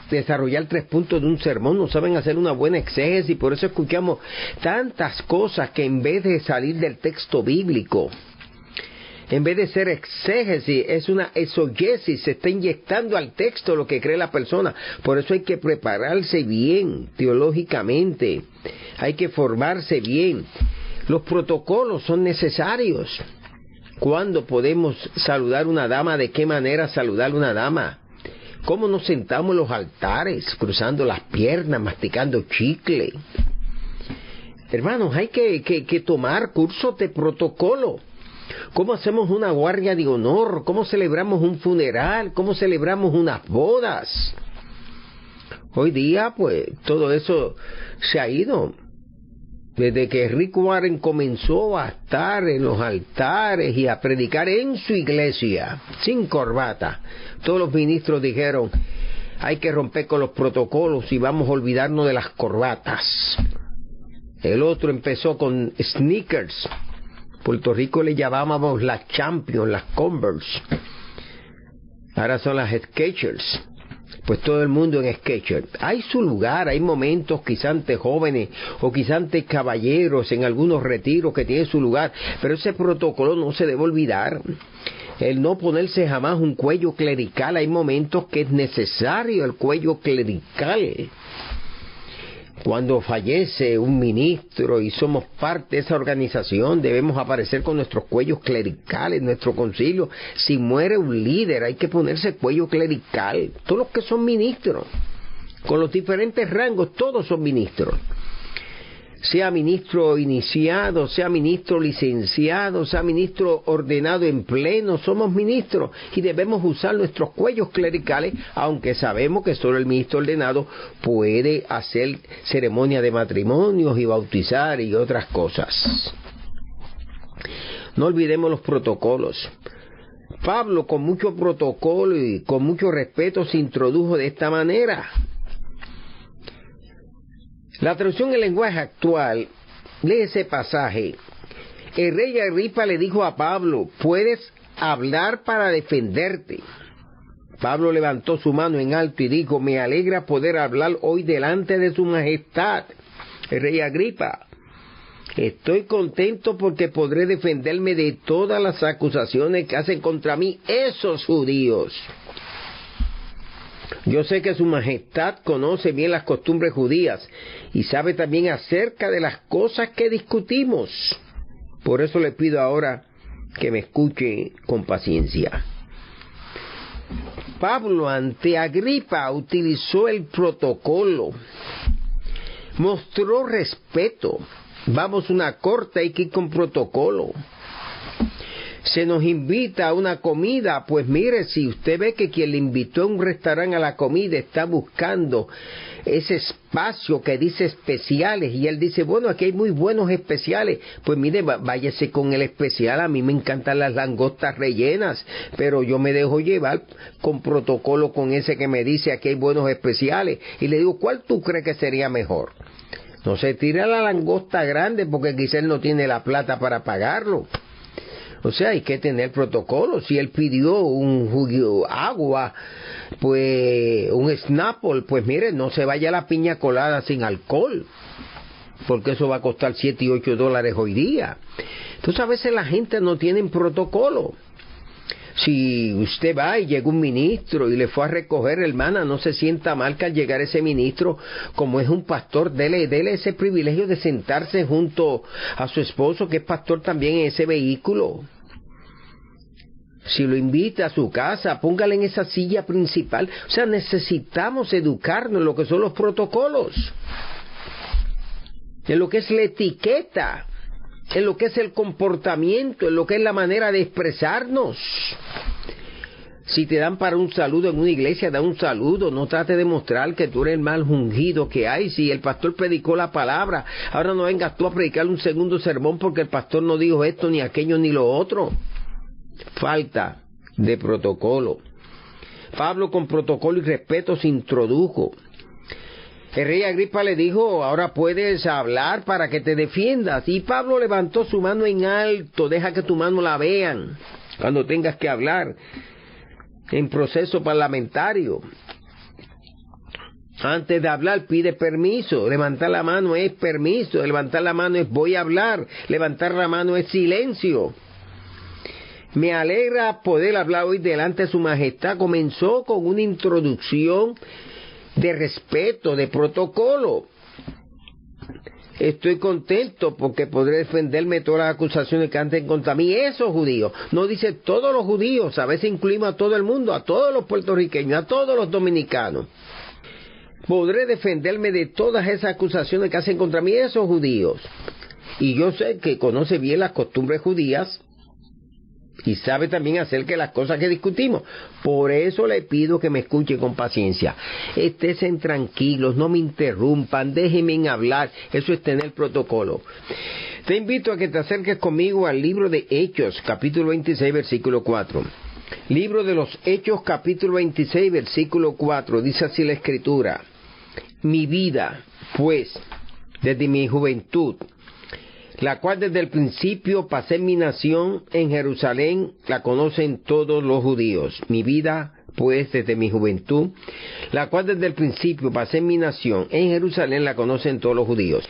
desarrollar 3 puntos de un sermón, no saben hacer una buena exégesis, por eso escuchamos tantas cosas que en vez de salir del texto bíblico, en vez de ser exégesis, es una exogesis, se está inyectando al texto lo que cree la persona. Por eso hay que prepararse bien teológicamente, hay que formarse bien. Los protocolos son necesarios. ¿Cuándo podemos saludar a una dama? ¿De qué manera saludar a una dama? ¿Cómo nos sentamos en los altares, cruzando las piernas, masticando chicle? Hermanos, hay que tomar cursos de protocolo. ¿Cómo hacemos una guardia de honor? ¿Cómo celebramos un funeral? ¿Cómo celebramos unas bodas? Hoy día, pues, todo eso se ha ido. Desde que Rick Warren comenzó a estar en los altares y a predicar en su iglesia, sin corbata, todos los ministros dijeron, hay que romper con los protocolos y vamos a olvidarnos de las corbatas. El otro empezó con sneakers. Puerto Rico le llamábamos las Champions, las Converse. Ahora son las Skechers. Pues todo el mundo en Skechers. Hay su lugar, hay momentos quizá ante jóvenes o quizá ante caballeros en algunos retiros que tienen su lugar, pero ese protocolo no se debe olvidar. El no ponerse jamás un cuello clerical, hay momentos que es necesario el cuello clerical. Cuando fallece un ministro y somos parte de esa organización, debemos aparecer con nuestros cuellos clericales, nuestro concilio. Si muere un líder, hay que ponerse cuello clerical. Todos los que son ministros, con los diferentes rangos, todos son ministros. Sea ministro iniciado, sea ministro licenciado, sea ministro ordenado en pleno, somos ministros y debemos usar nuestros cuellos clericales, aunque sabemos que solo el ministro ordenado puede hacer ceremonia de matrimonios y bautizar y otras cosas. No olvidemos los protocolos. Pablo, con mucho protocolo y con mucho respeto, se introdujo de esta manera. La traducción en lenguaje actual, lee ese pasaje. El rey Agripa le dijo a Pablo, puedes hablar para defenderte. Pablo levantó su mano en alto y dijo, me alegra poder hablar hoy delante de su majestad, el rey Agripa. Estoy contento porque podré defenderme de todas las acusaciones que hacen contra mí esos judíos. Yo sé que su majestad conoce bien las costumbres judías y sabe también acerca de las cosas que discutimos. Por eso le pido ahora que me escuche con paciencia. Pablo ante Agripa utilizó el protocolo, mostró respeto. Vamos a una corte, hay que ir con protocolo. Se nos invita a una comida, pues mire, si usted ve que quien le invitó a un restaurante a la comida está buscando ese espacio que dice especiales, y él dice, bueno, aquí hay muy buenos especiales, pues mire, váyase con el especial. A mí me encantan las langostas rellenas, pero yo me dejo llevar con protocolo con ese que me dice, aquí hay buenos especiales, y le digo, ¿cuál tú crees que sería mejor? No se tira la langosta grande porque quizá él no tiene la plata para pagarlo. O sea, hay que tener protocolo. Si él pidió un jugo, agua, pues un Snapple, pues mire, no se vaya a la piña colada sin alcohol, porque eso va a costar $7 y $8 hoy día. Entonces a veces la gente no tiene protocolo. Si usted va y llega un ministro y le fue a recoger, hermana, no se sienta mal que al llegar ese ministro, como es un pastor, dele ese privilegio de sentarse junto a su esposo, que es pastor también en ese vehículo. Si lo invita a su casa, póngale en esa silla principal. O sea, necesitamos educarnos en lo que son los protocolos, en lo que es la etiqueta, en lo que es el comportamiento, en lo que es la manera de expresarnos. Si te dan para un saludo en una iglesia, da un saludo. No trate de mostrar que tú eres el mal ungido que hay. Si el pastor predicó la palabra, ahora no vengas tú a predicar un segundo sermón porque el pastor no dijo esto, ni aquello, ni lo otro. Falta de protocolo. Pablo, con protocolo y respeto, se introdujo. El rey Agripa le dijo: ahora puedes hablar para que te defiendas. Y Pablo levantó su mano en alto. Deja que tu mano la vean cuando tengas que hablar en proceso parlamentario. Antes de hablar, pide permiso. Levantar la mano es permiso. Levantar la mano es voy a hablar. Levantar la mano es silencio. Me alegra poder hablar hoy delante de su majestad. Comenzó con una introducción de respeto, de protocolo. Estoy contento porque podré defenderme de todas las acusaciones que antes contra mí. Esos judíos, no dice todos los judíos, a veces incluimos a todo el mundo, a todos los puertorriqueños, a todos los dominicanos. Podré defenderme de todas esas acusaciones que hacen contra mí esos judíos. Y yo sé que conoce bien las costumbres judías y sabe también acerca de las cosas que discutimos. Por eso le pido que me escuche con paciencia. Estén tranquilos, no me interrumpan, déjenme hablar. Eso es tener protocolo. Te invito a que te acerques conmigo al libro de Hechos, capítulo 26, versículo 4. Libro de los Hechos, capítulo 26, versículo 4. Dice así la Escritura: mi vida, pues, desde mi juventud, la cual desde el principio pasé en mi nación en Jerusalén, la conocen todos los judíos. Mi vida, pues, desde mi juventud, la cual desde el principio pasé en mi nación en Jerusalén, la conocen todos los judíos.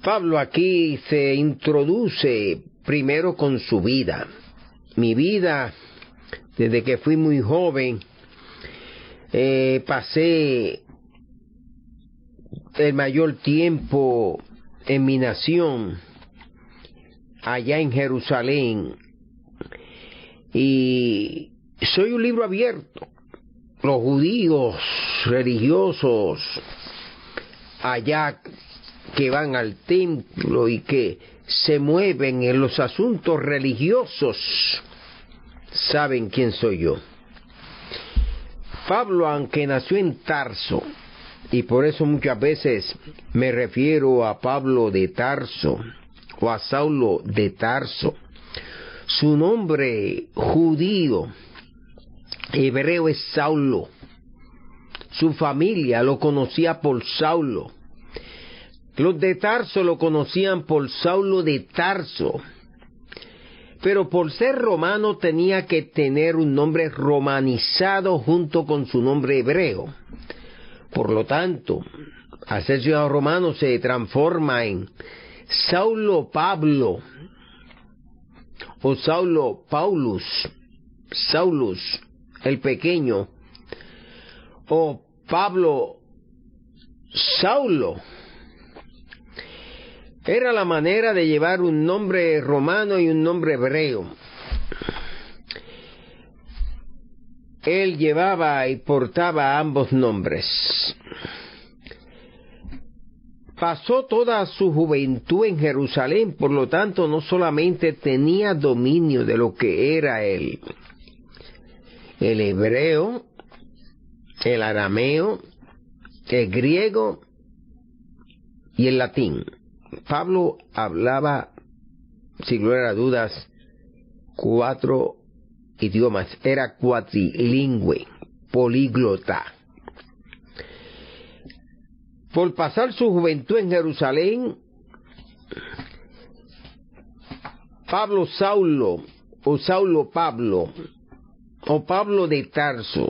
Pablo aquí se introduce primero con su vida. Mi vida, desde que fui muy joven, pasé el mayor tiempo en mi nación, allá en Jerusalén, y soy un libro abierto. Los judíos religiosos allá que van al templo y que se mueven en los asuntos religiosos saben quién soy yo. Pablo, aunque nació en Tarso, y por eso muchas veces me refiero a Pablo de Tarso o a Saulo de Tarso, su nombre judío hebreo es Saulo. Su familia lo conocía por Saulo. Los de Tarso lo conocían por Saulo de Tarso. Pero por ser romano tenía que tener un nombre romanizado junto con su nombre hebreo. Por lo tanto, al ser ciudadano romano se transforma en Saulo Pablo o Saulo Paulus, Saulus el pequeño, o Pablo Saulo. Era la manera de llevar un nombre romano y un nombre hebreo. Él llevaba y portaba ambos nombres. Pasó toda su juventud en Jerusalén, por lo tanto no solamente tenía dominio de lo que era el hebreo, el arameo, el griego y el latín. Pablo hablaba, sin lugar a dudas, 4 idiomas. Era cuatrilingüe, políglota. Por pasar su juventud en Jerusalén, Pablo Saulo, o Saulo Pablo, o Pablo de Tarso,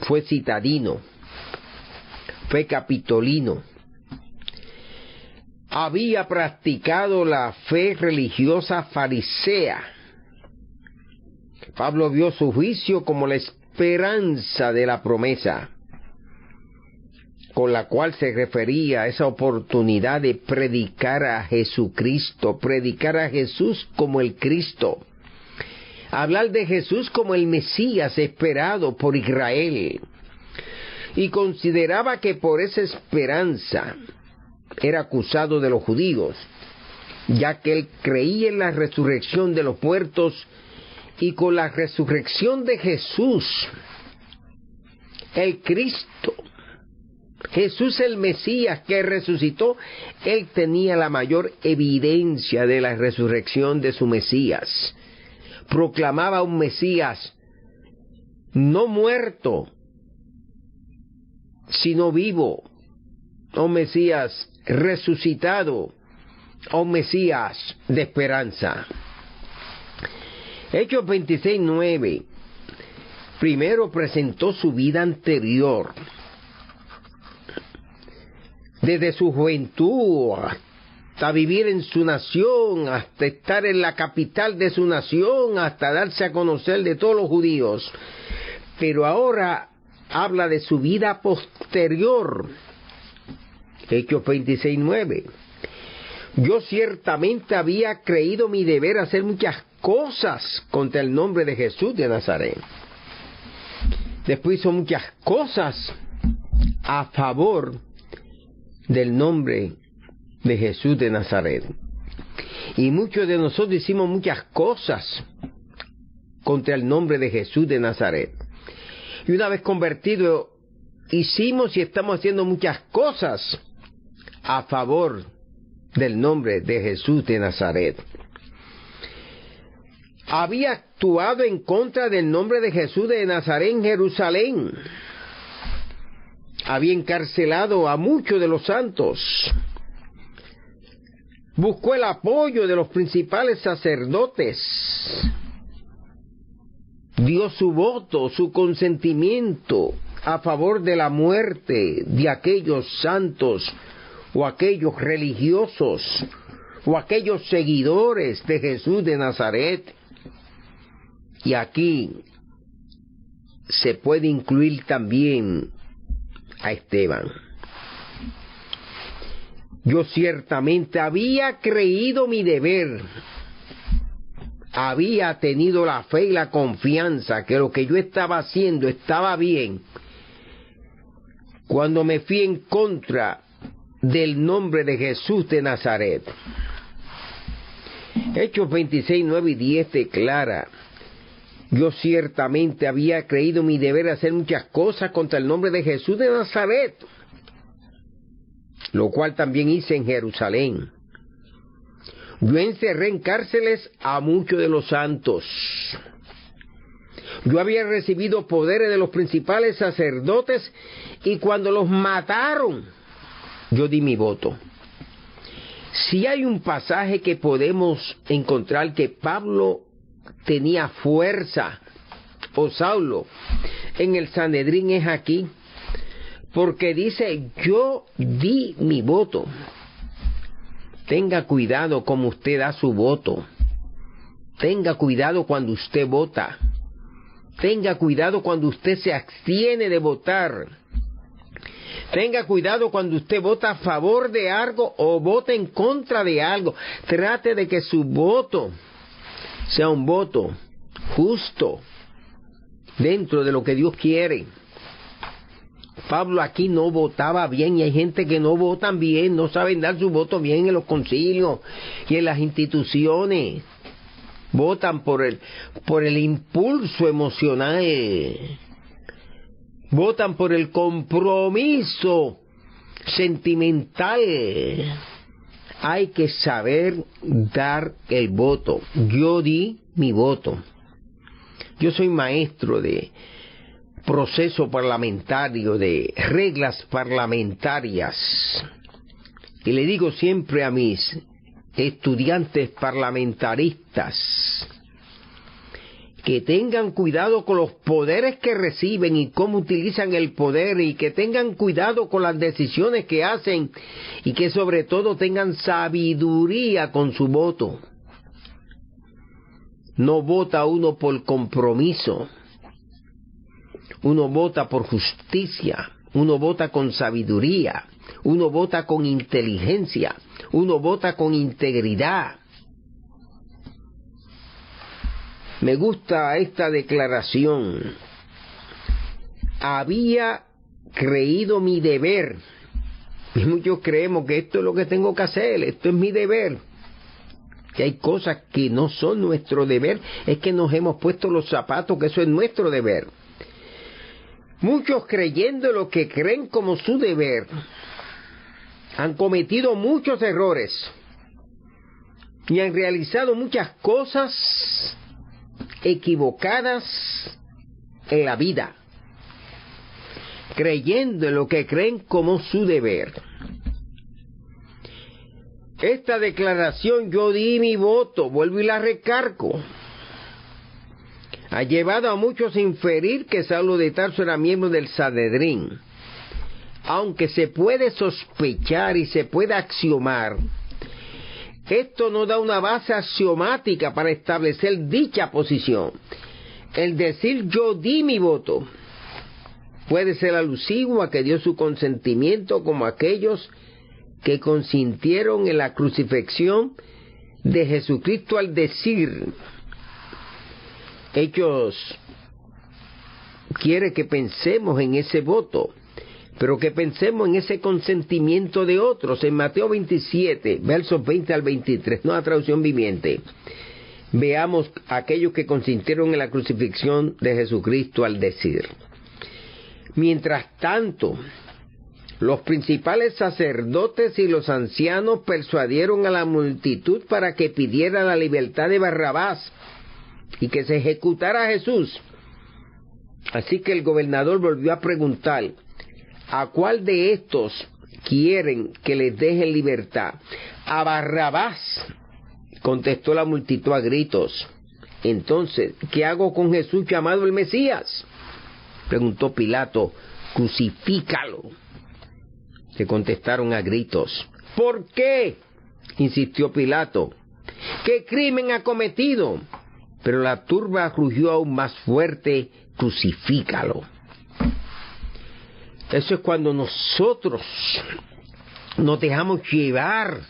fue citadino, fue capitolino. Había practicado la fe religiosa farisea. Pablo vio su juicio como la esperanza de la promesa, con la cual se refería a esa oportunidad de predicar a Jesucristo, predicar a Jesús como el Cristo, hablar de Jesús como el Mesías esperado por Israel, y consideraba que por esa esperanza era acusado de los judíos, ya que él creía en la resurrección de los muertos, y con la resurrección de Jesús, el Cristo, Jesús el Mesías que resucitó, él tenía la mayor evidencia de la resurrección de su Mesías. Proclamaba un Mesías no muerto, sino vivo, un Mesías resucitado, un Mesías de esperanza. Hechos 26:9, primero presentó su vida anterior, desde su juventud hasta vivir en su nación, hasta estar en la capital de su nación, hasta darse a conocer de todos los judíos. Pero ahora habla de su vida posterior. Hechos 26:9. Yo ciertamente había creído mi deber hacer muchas cosas contra el nombre de Jesús de Nazaret. Después hizo muchas cosas a favor del nombre de Jesús de Nazaret. Y muchos de nosotros hicimos muchas cosas contra el nombre de Jesús de Nazaret. Y una vez convertidos, hicimos y estamos haciendo muchas cosas a favor del nombre de Jesús de Nazaret. Había actuado en contra del nombre de Jesús de Nazaret en Jerusalén. Había encarcelado a muchos de los santos. Buscó el apoyo de los principales sacerdotes. Dio su voto, su consentimiento a favor de la muerte de aquellos santos o aquellos religiosos o aquellos seguidores de Jesús de Nazaret. Y aquí se puede incluir también a Esteban. Yo ciertamente había creído mi deber, había tenido la fe y la confianza que lo que yo estaba haciendo estaba bien, cuando me fui en contra del nombre de Jesús de Nazaret. Hechos 26:9 y 10 declara: yo ciertamente había creído mi deber hacer muchas cosas contra el nombre de Jesús de Nazaret, lo cual también hice en Jerusalén. Yo encerré en cárceles a muchos de los santos. Yo había recibido poderes de los principales sacerdotes, y cuando los mataron, yo di mi voto. Si hay un pasaje que podemos encontrar que Pablo tenía fuerza, o Saulo, en el Sanedrín, es aquí, porque dice: yo di mi voto. Tenga cuidado como usted da su voto. Tenga cuidado cuando usted vota. Tenga cuidado cuando usted se abstiene de votar. Tenga cuidado cuando usted vota a favor de algo o vota en contra de algo. Trate de que su voto sea un voto justo, dentro de lo que Dios quiere. Pablo aquí no votaba bien, y hay gente que no votan bien, no saben dar su voto bien en los concilios y en las instituciones. Votan por el impulso emocional. Votan por el compromiso sentimental. Hay que saber dar el voto. Yo di mi voto. Yo soy maestro de proceso parlamentario, de reglas parlamentarias. Y le digo siempre a mis estudiantes parlamentaristas que tengan cuidado con los poderes que reciben y cómo utilizan el poder, y que tengan cuidado con las decisiones que hacen, y que sobre todo tengan sabiduría con su voto. No vota uno por compromiso. Uno vota por justicia. Uno vota con sabiduría. Uno vota con inteligencia. Uno vota con integridad. Me gusta esta declaración. Había creído mi deber. Y muchos creemos que esto es lo que tengo que hacer, esto es mi deber. Que hay cosas que no son nuestro deber, es que nos hemos puesto los zapatos, que eso es nuestro deber. Muchos creyendo lo que creen como su deber, han cometido muchos errores y han realizado muchas cosas equivocadas en la vida, creyendo en lo que creen como su deber. Esta declaración, yo di mi voto, vuelvo y la recargo, ha llevado a muchos a inferir que Saulo de Tarso era miembro del Sanedrín, aunque se puede sospechar y se puede axiomar. Esto no da una base axiomática para establecer dicha posición. El decir yo di mi voto puede ser alusivo a que dio su consentimiento, como aquellos que consintieron en la crucifixión de Jesucristo al decir. Hechos quiere que pensemos en ese voto, pero que pensemos en ese consentimiento de otros. En Mateo 27, versos 20 al 23, nueva traducción viviente, veamos aquellos que consintieron en la crucifixión de Jesucristo al decir. Mientras tanto, los principales sacerdotes y los ancianos persuadieron a la multitud para que pidiera la libertad de Barrabás y que se ejecutara a Jesús. Así que el gobernador volvió a preguntar: ¿a cuál de estos quieren que les dejen libertad? A Barrabás, contestó la multitud a gritos. Entonces, ¿qué hago con Jesús llamado el Mesías?, preguntó Pilato. Crucifícalo, le contestaron a gritos. ¿Por qué?, insistió Pilato. ¿Qué crimen ha cometido? Pero la turba rugió aún más fuerte: crucifícalo. Eso es cuando nosotros nos dejamos llevar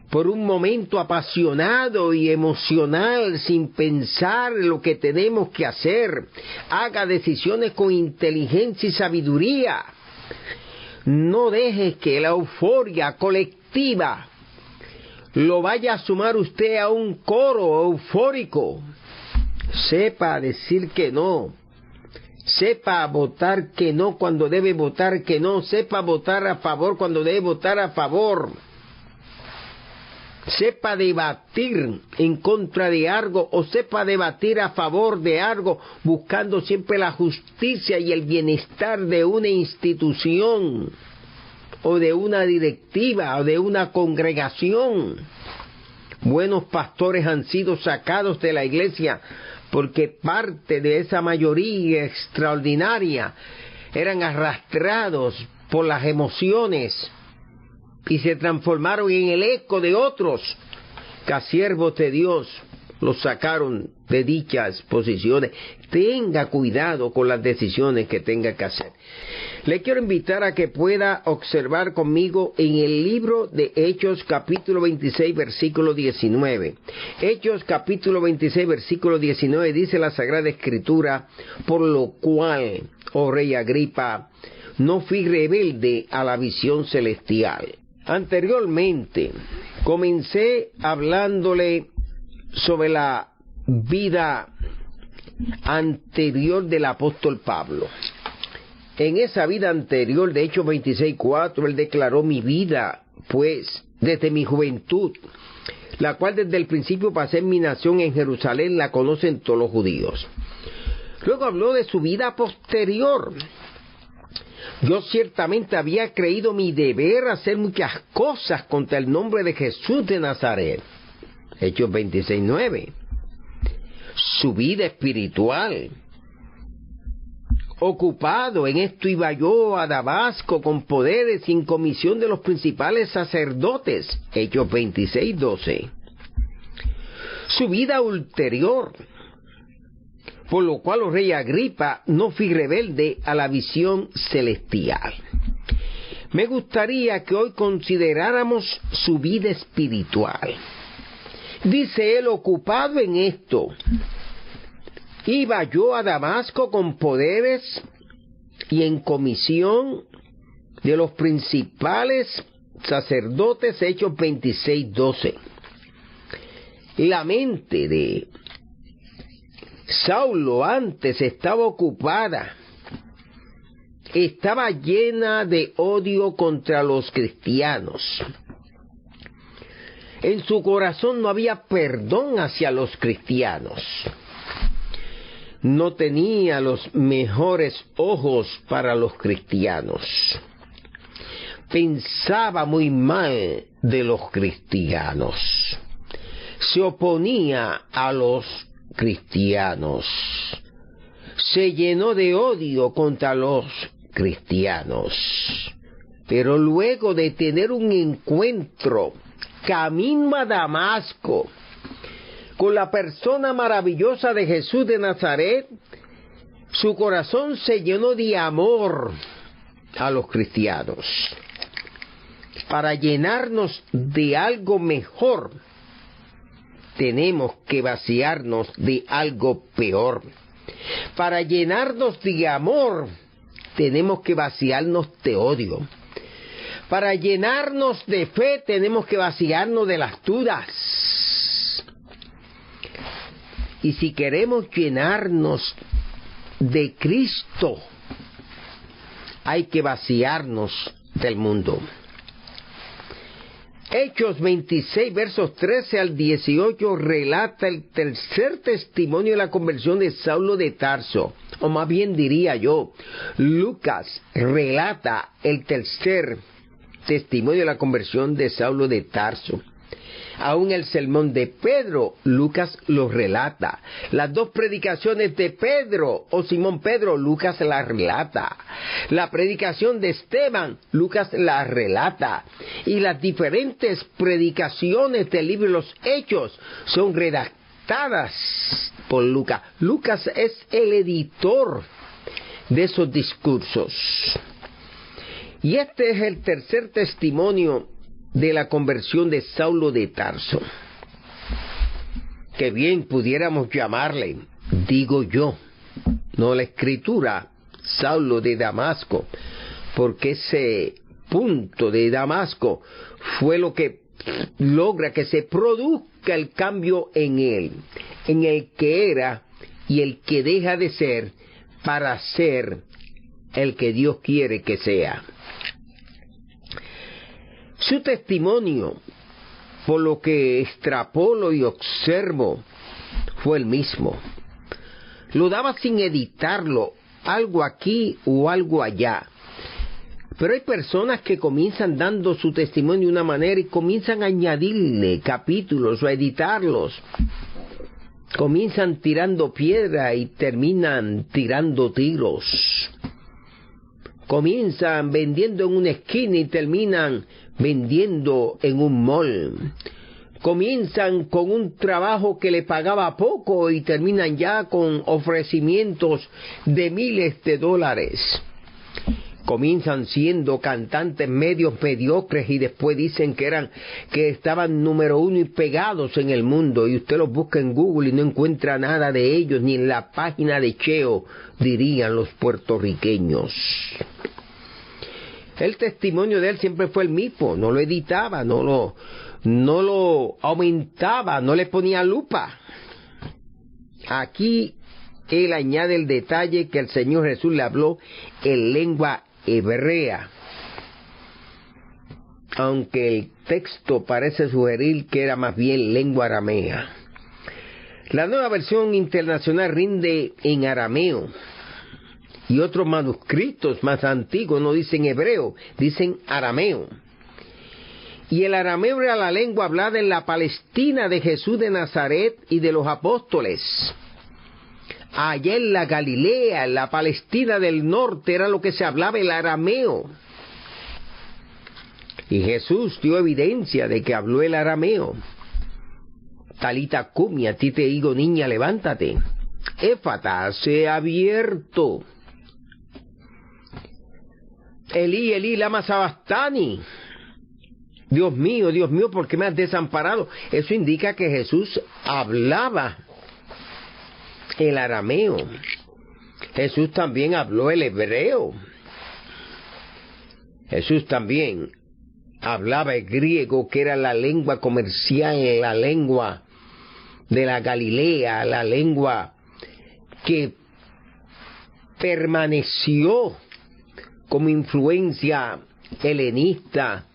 por un momento apasionado y emocional, sin pensar lo que tenemos que hacer. Haga decisiones con inteligencia y sabiduría. No deje que la euforia colectiva lo vaya a sumar usted a un coro eufórico. Sepa decir que no. Sepa votar que no cuando debe votar que no. Sepa votar a favor cuando debe votar a favor. Sepa debatir en contra de algo o sepa debatir a favor de algo, buscando siempre la justicia y el bienestar de una institución o de una directiva o de una congregación. Buenos pastores han sido sacados de la iglesia porque parte de esa mayoría extraordinaria eran arrastrados por las emociones y se transformaron en el eco de otros que a siervos de Dios los sacaron de dichas posiciones. Tenga cuidado con las decisiones que tenga que hacer. Le quiero invitar a que pueda observar conmigo en el libro de Hechos capítulo 26 versículo 19. Hechos capítulo 26 versículo 19 dice la Sagrada Escritura: por lo cual, oh rey Agripa, no fui rebelde a la visión celestial. Anteriormente comencé hablándole sobre la vida anterior del apóstol Pablo. En esa vida anterior de Hechos 26:4, él declaró: mi vida, pues, desde mi juventud, la cual desde el principio pasé en mi nación en Jerusalén, la conocen todos los judíos. Luego habló de su vida posterior. Yo ciertamente había creído mi deber hacer muchas cosas contra el nombre de Jesús de Nazaret. Hechos 26:9. Su vida espiritual. Ocupado en esto iba yo a Damasco con poderes y en comisión de los principales sacerdotes. Hechos 26:12. su vida ulterior, por lo cual, oh rey Agripa, no fui rebelde a la visión celestial. Me gustaría que hoy consideráramos su vida espiritual. Dice él, ocupado en esto, iba yo a Damasco con poderes y en comisión de los principales sacerdotes, Hechos 26:12. La mente de Saulo antes estaba ocupada, estaba llena de odio contra los cristianos. En su corazón no había perdón hacia los cristianos. No tenía los mejores ojos para los cristianos. Pensaba muy mal de los cristianos. Se oponía a los cristianos. Se llenó de odio contra los cristianos. Pero luego de tener un encuentro camino a Damasco con la persona maravillosa de Jesús de Nazaret, su corazón se llenó de amor a los cristianos. Para llenarnos de algo mejor, tenemos que vaciarnos de algo peor. Para llenarnos de amor, tenemos que vaciarnos de odio. Para llenarnos de fe, tenemos que vaciarnos de las dudas. Y si queremos llenarnos de Cristo, hay que vaciarnos del mundo. Hechos 26, versos 13 al 18, relata el tercer testimonio de la conversión de Saulo de Tarso. O más bien diría yo, Lucas relata el tercer testimonio de la conversión de Saulo de Tarso. Aún el sermón de Pedro, Lucas lo relata. Las dos predicaciones de Pedro o Simón Pedro, Lucas las relata. La predicación de Esteban, Lucas la relata. Y las diferentes predicaciones del libro de los Hechos son redactadas por Lucas. Lucas es el editor de esos discursos. Y este es el tercer testimonio de la conversión de Saulo de Tarso, que bien pudiéramos llamarle, digo yo, no la escritura, Saulo de Damasco, porque ese punto de Damasco fue lo que logra que se produzca el cambio en él, en el que era y el que deja de ser para ser el que Dios quiere que sea. Su testimonio, por lo que extrapolo y observo, fue el mismo. Lo daba sin editarlo, algo aquí o algo allá. Pero hay personas que comienzan dando su testimonio de una manera y comienzan a añadirle capítulos o a editarlos. Comienzan tirando piedra y terminan tirando tiros. Comienzan vendiendo en una esquina y terminan vendiendo en un mall. Comienzan con un trabajo que le pagaba poco y terminan ya con ofrecimientos de miles de dólares. Comienzan siendo cantantes medios mediocres y después dicen que estaban número uno y pegados en el mundo, y usted los busca en Google y no encuentra nada de ellos, ni en la página de Cheo, dirían los puertorriqueños. El testimonio de él siempre fue el mismo, no lo editaba, no lo aumentaba, no le ponía lupa. Aquí él añade el detalle que el Señor Jesús le habló en lengua hebrea, aunque el texto parece sugerir que era más bien lengua aramea. La Nueva Versión Internacional rinde en arameo, y otros manuscritos más antiguos no dicen hebreo, dicen arameo. Y el arameo era la lengua hablada en la Palestina de Jesús de Nazaret y de los apóstoles. Allá en la Galilea, en la Palestina del norte, era lo que se hablaba el arameo. Y Jesús dio evidencia de que habló el arameo. talita cumi, a ti te digo, niña, levántate. Éfata, sea abierto. Elí, Elí, lama sabastani. Dios mío, ¿por qué me has desamparado? Eso indica que Jesús hablaba el arameo. Jesús también habló el hebreo. Jesús también hablaba el griego, que era la lengua comercial, la lengua de la Galilea, la lengua que permaneció como influencia helenista,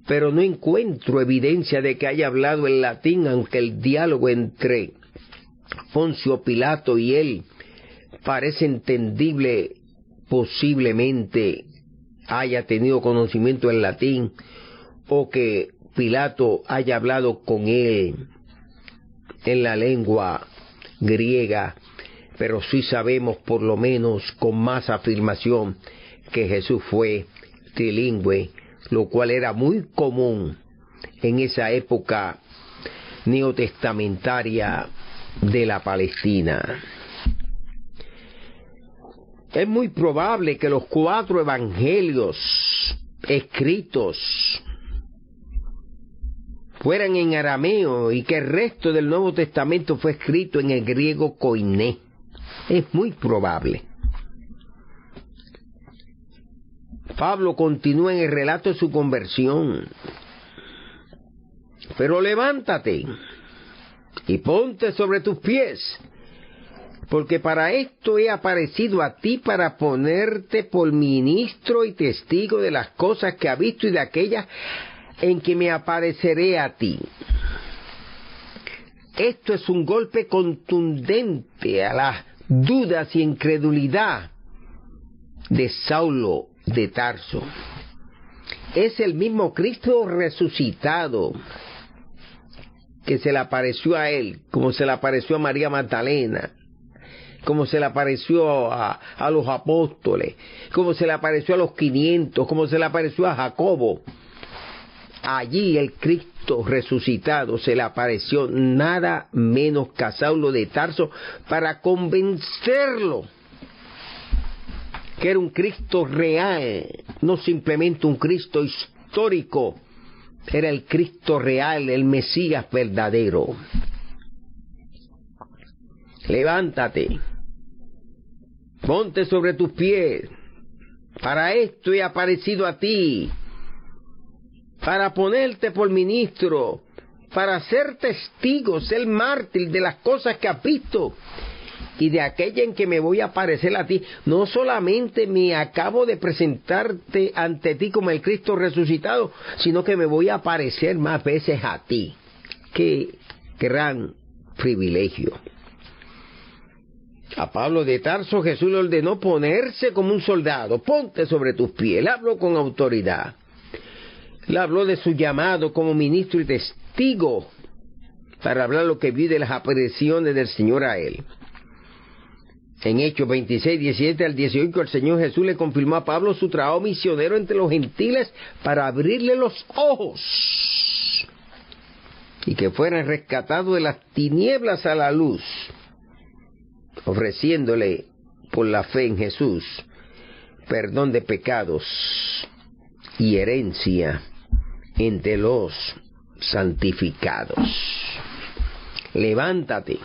pero no encuentro evidencia de que haya hablado el latín, aunque el diálogo entre Poncio Pilato y él parece entendible. Posiblemente haya tenido conocimiento en latín, o que Pilato haya hablado con él en la lengua griega, pero sí sabemos por lo menos con más afirmación que Jesús fue trilingüe, lo cual era muy común en esa época neotestamentaria de la Palestina. Es muy probable que los 4 evangelios escritos fueran en arameo y que el resto del Nuevo Testamento fue escrito en el griego koiné. Es muy probable. Pablo continúa en el relato de su conversión. Pero levántate y ponte sobre tus pies, porque para esto he aparecido a ti, para ponerte por ministro y testigo de las cosas que has visto y de aquellas en que me apareceré a ti. Esto es un golpe contundente a las dudas y incredulidad de Saulo de Tarso. Es el mismo Cristo resucitado que se le apareció a él, como se le apareció a María Magdalena, como se le apareció a los apóstoles, como se le apareció a los 500, como se le apareció a Jacobo. Allí el Cristo resucitado se le apareció nada menos que a Saulo de Tarso, para convencerlo que era un Cristo real, no simplemente un Cristo histórico. Era el Cristo real, el Mesías verdadero. Levántate, ponte sobre tus pies, para esto he aparecido a ti, para ponerte por ministro, para ser testigo, ser mártir de las cosas que has visto y de aquella en que me voy a aparecer a ti. No solamente me acabo de presentarte ante ti como el Cristo resucitado, sino que me voy a aparecer más veces a ti. ¡Qué gran privilegio! A Pablo de Tarso Jesús le ordenó ponerse como un soldado. Ponte sobre tus pies. Le habló con autoridad. Le habló de su llamado como ministro y testigo para hablar lo que vio de las apariciones del Señor a él. En Hechos 26, 17 al 18, el Señor Jesús le confirmó a Pablo su trabajo misionero entre los gentiles para abrirle los ojos y que fueran rescatados de las tinieblas a la luz, ofreciéndole por la fe en Jesús perdón de pecados y herencia entre los santificados. Levántate.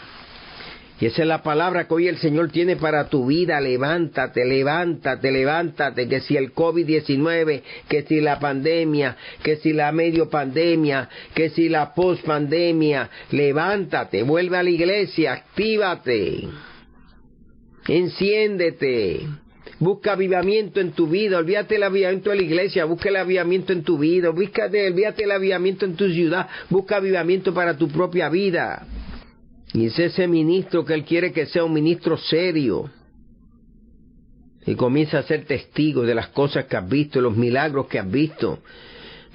Y esa es la palabra que hoy el Señor tiene para tu vida. Levántate, levántate, levántate. Que si el COVID-19, que si la pandemia, que si la medio pandemia, que si la post-pandemia, levántate, vuelve a la iglesia, actívate, enciéndete, busca avivamiento en tu vida. Olvídate el avivamiento de la iglesia, busca el avivamiento en tu vida. Olvídate el avivamiento en tu ciudad, busca avivamiento para tu propia vida. Y es ese ministro que Él quiere que sea un ministro serio. Y comienza a ser testigo de las cosas que has visto, de los milagros que has visto,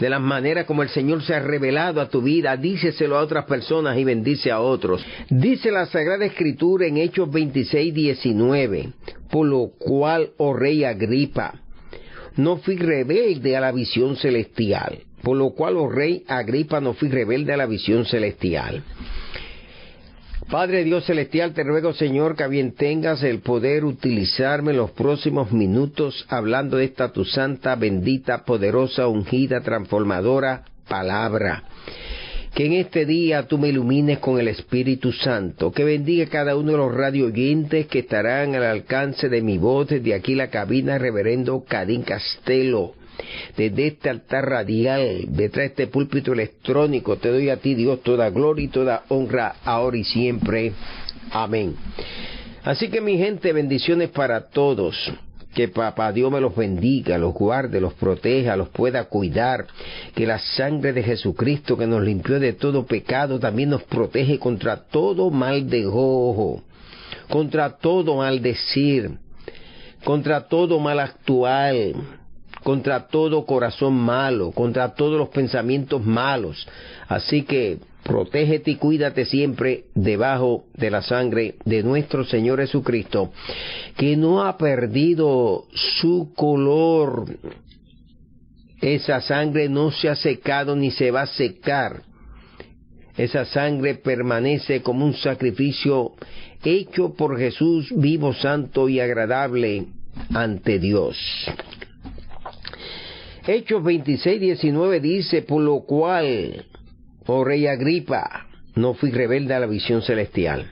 de las maneras como el Señor se ha revelado a tu vida. Díceselo a otras personas y bendice a otros. Dice la Sagrada Escritura en Hechos 26, 19, por lo cual, oh rey Agripa, no fui rebelde a la visión celestial, por lo cual, oh rey Agripa, no fui rebelde a la visión celestial. Padre Dios celestial, te ruego, Señor, que a bien tengas el poder utilizarme en los próximos minutos hablando de esta tu santa, bendita, poderosa, ungida, transformadora palabra. Que en este día tú me ilumines con el Espíritu Santo, que bendiga a cada uno de los radio oyentes que estarán al alcance de mi voz desde aquí la cabina, reverendo Cadín Castelo. Desde este altar radial, detrás de este púlpito electrónico, te doy a ti, Dios, toda gloria y toda honra, ahora y siempre. Amén. Así que, mi gente, bendiciones para todos. Que Papá Dios me los bendiga, los guarde, los proteja, los pueda cuidar. Que la sangre de Jesucristo, que nos limpió de todo pecado, también nos protege contra todo mal de ojo, contra todo mal decir, contra todo mal actuar, contra todo corazón malo, contra todos los pensamientos malos. Así que protégete y cuídate siempre debajo de la sangre de nuestro Señor Jesucristo, que no ha perdido su color. Esa sangre no se ha secado ni se va a secar. Esa sangre permanece como un sacrificio hecho por Jesús, vivo, santo y agradable ante Dios. Hechos 26:19 dice, por lo cual, oh rey Agripa, no fui rebelde a la visión celestial.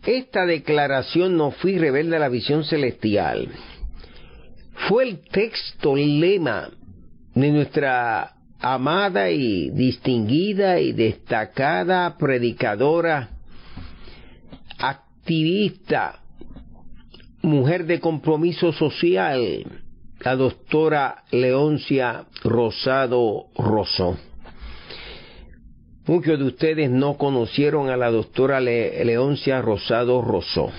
Esta declaración, no fui rebelde a la visión celestial, fue el texto, el lema de nuestra amada y distinguida y destacada predicadora, activista, mujer de compromiso social, la doctora Leoncia Rosado Rosó. Muchos de ustedes no conocieron a la doctora Leoncia Rosado Rosó,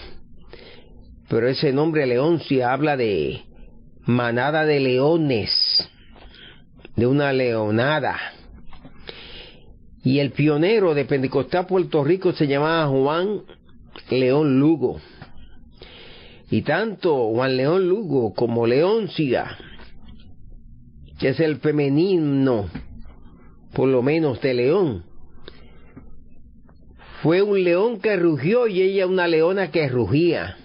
pero ese nombre Leoncia habla de manada de leones, de una leonada. Y el pionero de Pentecostal Puerto Rico se llamaba Juan León Lugo. Y tanto Juan León Lugo como Leoncia, que es el femenino, por lo menos, de león, fue un león que rugió y ella una leona que rugía.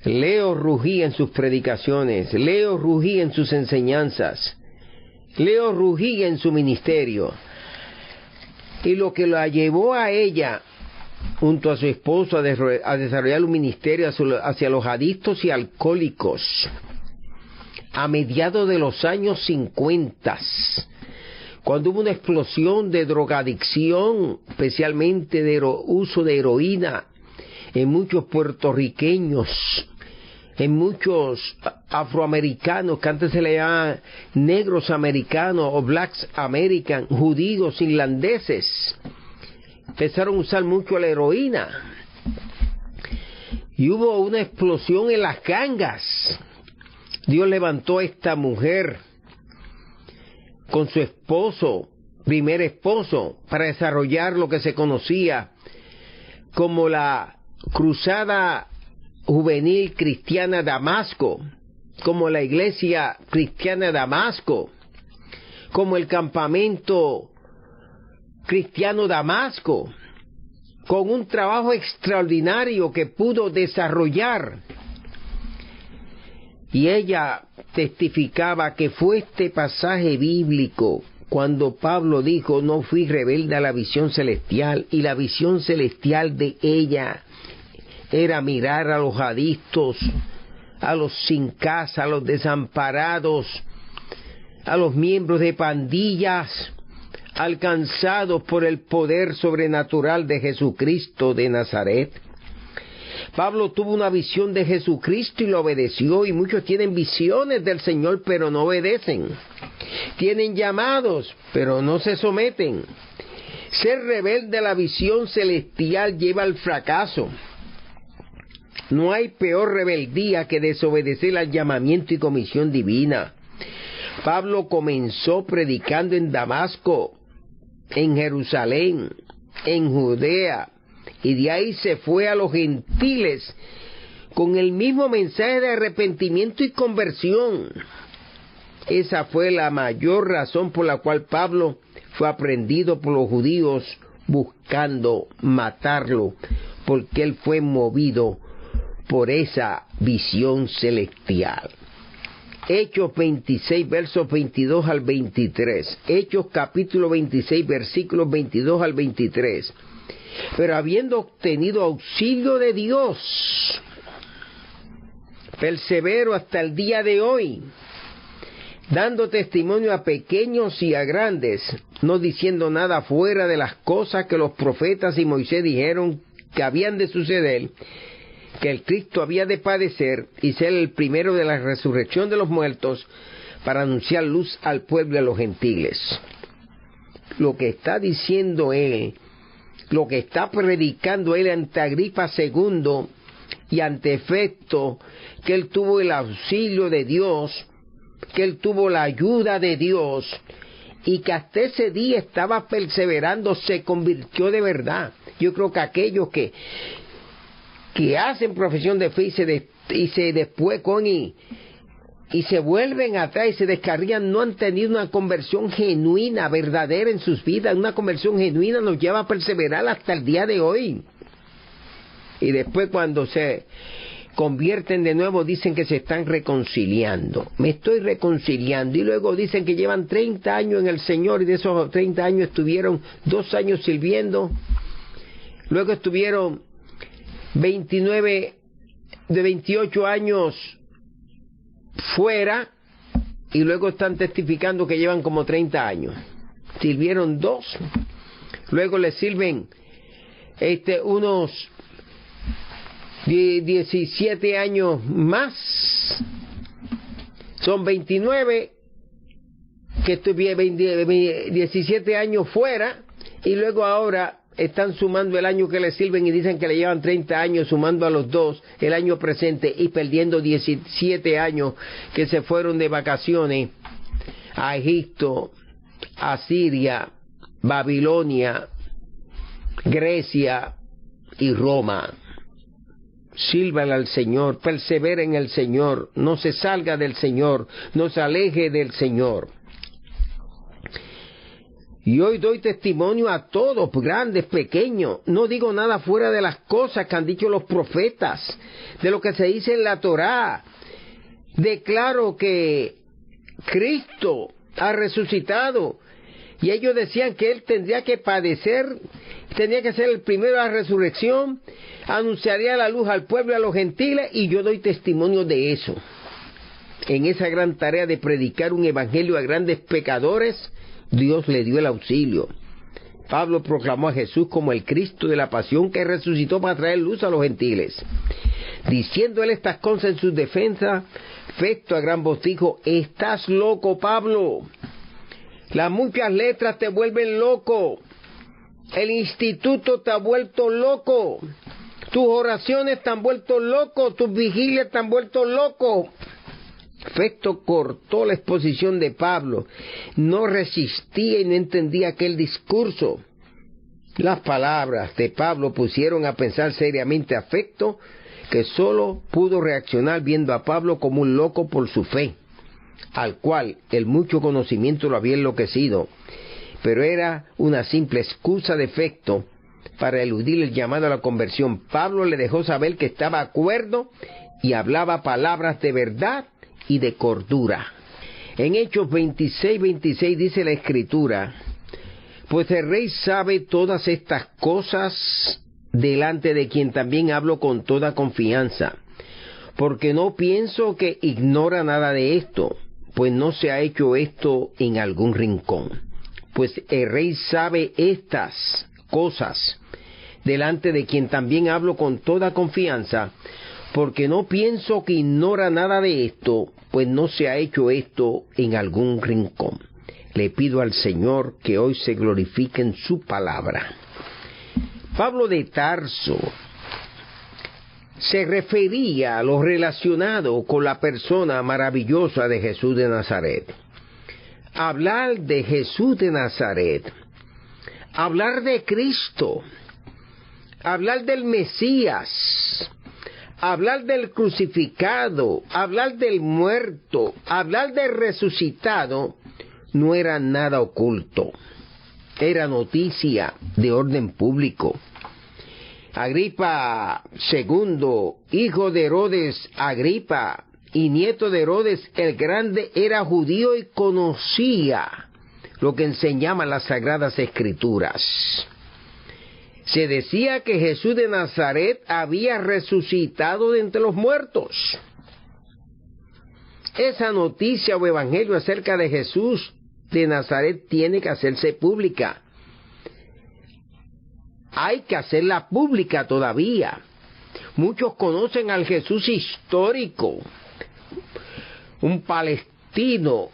Leo rugía en sus predicaciones, Leo rugía en sus enseñanzas, Leo rugía en su ministerio. Y lo que la llevó a ella, junto a su esposo, a desarrollar un ministerio hacia los adictos y alcohólicos, a mediados de los años 50, cuando hubo una explosión de drogadicción, especialmente de uso de heroína, en muchos puertorriqueños, en muchos afroamericanos, que antes se le llamaban negros americanos o blacks american, judíos, irlandeses, empezaron a usar mucho la heroína. Y hubo una explosión en las gangas. Dios levantó a esta mujer con su esposo, primer esposo, para desarrollar lo que se conocía como la Cruzada Juvenil Cristiana Damasco, como la Iglesia Cristiana Damasco, como el Campamento Cristiano Damasco, con un trabajo extraordinario que pudo desarrollar. Y ella testificaba que fue este pasaje bíblico cuando Pablo dijo, no fui rebelde a la visión celestial, y la visión celestial de ella era mirar a los adictos, a los sin casa, a los desamparados, a los miembros de pandillas, alcanzados por el poder sobrenatural de Jesucristo de Nazaret. Pablo tuvo una visión de Jesucristo y lo obedeció, y muchos tienen visiones del Señor pero no obedecen. Tienen llamados pero no se someten. Ser rebelde a la visión celestial lleva al fracaso. No hay peor rebeldía que desobedecer al llamamiento y comisión divina. Pablo comenzó predicando en Damasco, en Jerusalén, en Judea, y de ahí se fue a los gentiles con el mismo mensaje de arrepentimiento y conversión. Esa fue la mayor razón por la cual Pablo fue aprehendido por los judíos buscando matarlo, porque él fue movido por esa visión celestial. Hechos 26, versos 22 al 23. Hechos capítulo 26, versículos 22 al 23. Pero habiendo obtenido auxilio de Dios, persevero hasta el día de hoy, dando testimonio a pequeños y a grandes, no diciendo nada fuera de las cosas que los profetas y Moisés dijeron que habían de suceder, que el Cristo había de padecer y ser el primero de la resurrección de los muertos, para anunciar luz al pueblo y a los gentiles. Lo que está diciendo él, lo que está predicando él ante Agripa II y ante Festo, que él tuvo el auxilio de Dios, que él tuvo la ayuda de Dios, y que hasta ese día estaba perseverando, se convirtió de verdad. Yo creo que aquellos que hacen profesión de fe y se después y se vuelven atrás y se descarrían, no han tenido una conversión genuina, verdadera en sus vidas. Una conversión genuina nos lleva a perseverar hasta el día de hoy. Y después, cuando se convierten de nuevo, dicen que se están reconciliando. Me estoy reconciliando. Y luego dicen que llevan 30 años en el Señor, y de esos 30 años estuvieron 2 años sirviendo. Luego estuvieron 28 años fuera, y luego están testificando que llevan como 30 años. Sirvieron 2, luego les sirven unos 17 años más, son 29, que estuvieron 17 años fuera, y luego ahora están sumando el año que le sirven y dicen que le llevan 30 años, sumando a los 2 el año presente y perdiendo 17 años que se fueron de vacaciones a Egipto, a Siria, Babilonia, Grecia y Roma. Sírvale al Señor, persevera en el Señor, no se salga del Señor, no se aleje del Señor. Y hoy doy testimonio a todos, grandes, pequeños. No digo nada fuera de las cosas que han dicho los profetas, de lo que se dice en la Torá. Declaro que Cristo ha resucitado, y ellos decían que Él tendría que padecer, tendría que ser el primero de la resurrección, anunciaría la luz al pueblo y a los gentiles, y yo doy testimonio de eso. En esa gran tarea de predicar un evangelio a grandes pecadores, Dios le dio el auxilio. Pablo proclamó a Jesús como el Cristo de la pasión, que resucitó para traer luz a los gentiles. Diciendo él estas cosas en su defensa, Festo a gran voz dijo: «Estás loco, Pablo. Las muchas letras te vuelven loco. El instituto te ha vuelto loco. Tus oraciones te han vuelto loco. Tus vigilias te han vuelto loco». Festo cortó la exposición de Pablo, no resistía y no entendía aquel discurso. Las palabras de Pablo pusieron a pensar seriamente a Festo, que solo pudo reaccionar viendo a Pablo como un loco por su fe, al cual el mucho conocimiento lo había enloquecido, pero era una simple excusa de Festo para eludir el llamado a la conversión. Pablo le dejó saber que estaba de acuerdo y hablaba palabras de verdad y de cordura. En Hechos 26 dice la Escritura: «Pues el rey sabe todas estas cosas, delante de quien también hablo con toda confianza, porque no pienso que ignora nada de esto, pues no se ha hecho esto en algún rincón. Pues el rey sabe estas cosas, delante de quien también hablo con toda confianza, porque no pienso que ignora nada de esto, pues no se ha hecho esto en algún rincón». Le pido al Señor que hoy se glorifique en su palabra. Pablo de Tarso se refería a lo relacionado con la persona maravillosa de Jesús de Nazaret. Hablar de Jesús de Nazaret, hablar de Cristo, hablar del Mesías, hablar del crucificado, hablar del muerto, hablar del resucitado, no era nada oculto. Era noticia de orden público. Agripa II, hijo de Herodes Agripa y nieto de Herodes el Grande, era judío y conocía lo que enseñaban las Sagradas Escrituras. Se decía que Jesús de Nazaret había resucitado de entre los muertos. Esa noticia o evangelio acerca de Jesús de Nazaret tiene que hacerse pública. Hay que hacerla pública todavía. Muchos conocen al Jesús histórico, un palestino,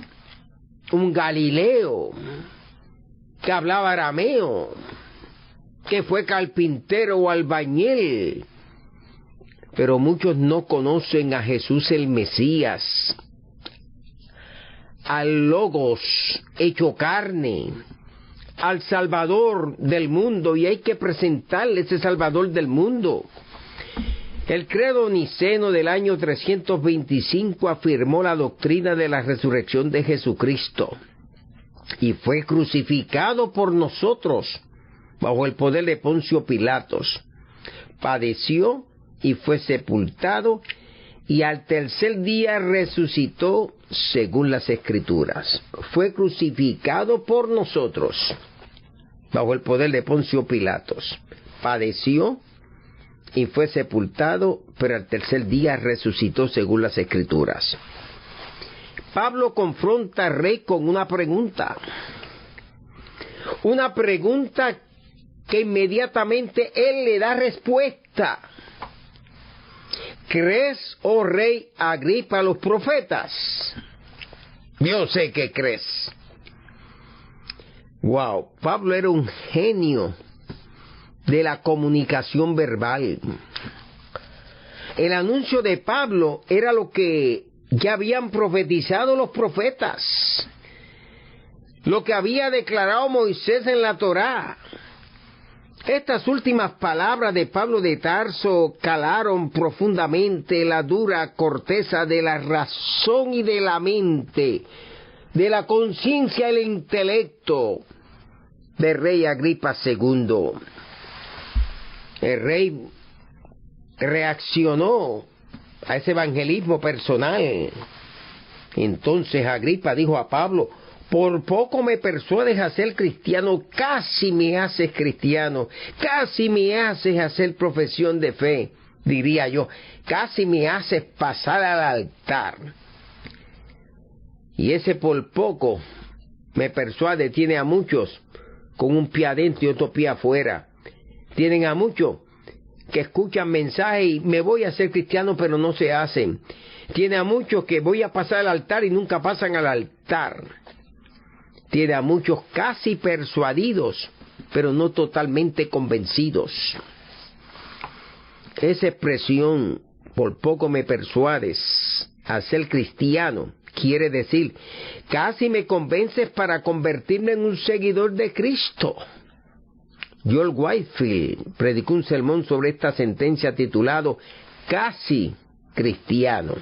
un galileo, que hablaba arameo, que fue carpintero o albañil, pero muchos no conocen a Jesús el Mesías, al Logos hecho carne, al Salvador del mundo, y hay que presentarle ese Salvador del mundo. El credo niceno del año 325 afirmó la doctrina de la resurrección de Jesucristo y fue crucificado por nosotros bajo el poder de Poncio Pilatos. Padeció y fue sepultado, y al tercer día resucitó según las Escrituras. Fue crucificado por nosotros bajo el poder de Poncio Pilatos. Padeció y fue sepultado, pero al tercer día resucitó según las Escrituras. Pablo confronta al rey con una pregunta que inmediatamente él le da respuesta. ¿Crees, oh rey Agripa, a los profetas? Yo sé que crees. Wow, Pablo era un genio de la comunicación verbal. El anuncio de Pablo era lo que ya habían profetizado los profetas, lo que había declarado Moisés en la Torá. Estas últimas palabras de Pablo de Tarso calaron profundamente la dura corteza de la razón y de la mente, de la conciencia y el intelecto del rey Agripa II. El rey reaccionó a ese evangelismo personal. Entonces Agripa dijo a Pablo: por poco me persuades a ser cristiano, casi me haces cristiano, casi me haces hacer profesión de fe, diría yo, casi me haces pasar al altar. Y ese por poco me persuade tiene a muchos con un pie adentro y otro pie afuera. Tienen a muchos que escuchan mensajes y me voy a hacer cristiano pero no se hacen. Tiene a muchos que voy a pasar al altar y nunca pasan al altar. Tiene a muchos casi persuadidos, pero no totalmente convencidos. Esa expresión, por poco me persuades a ser cristiano, quiere decir, casi me convences para convertirme en un seguidor de Cristo. Joel Whitefield predicó un sermón sobre esta sentencia titulado Casi cristiano.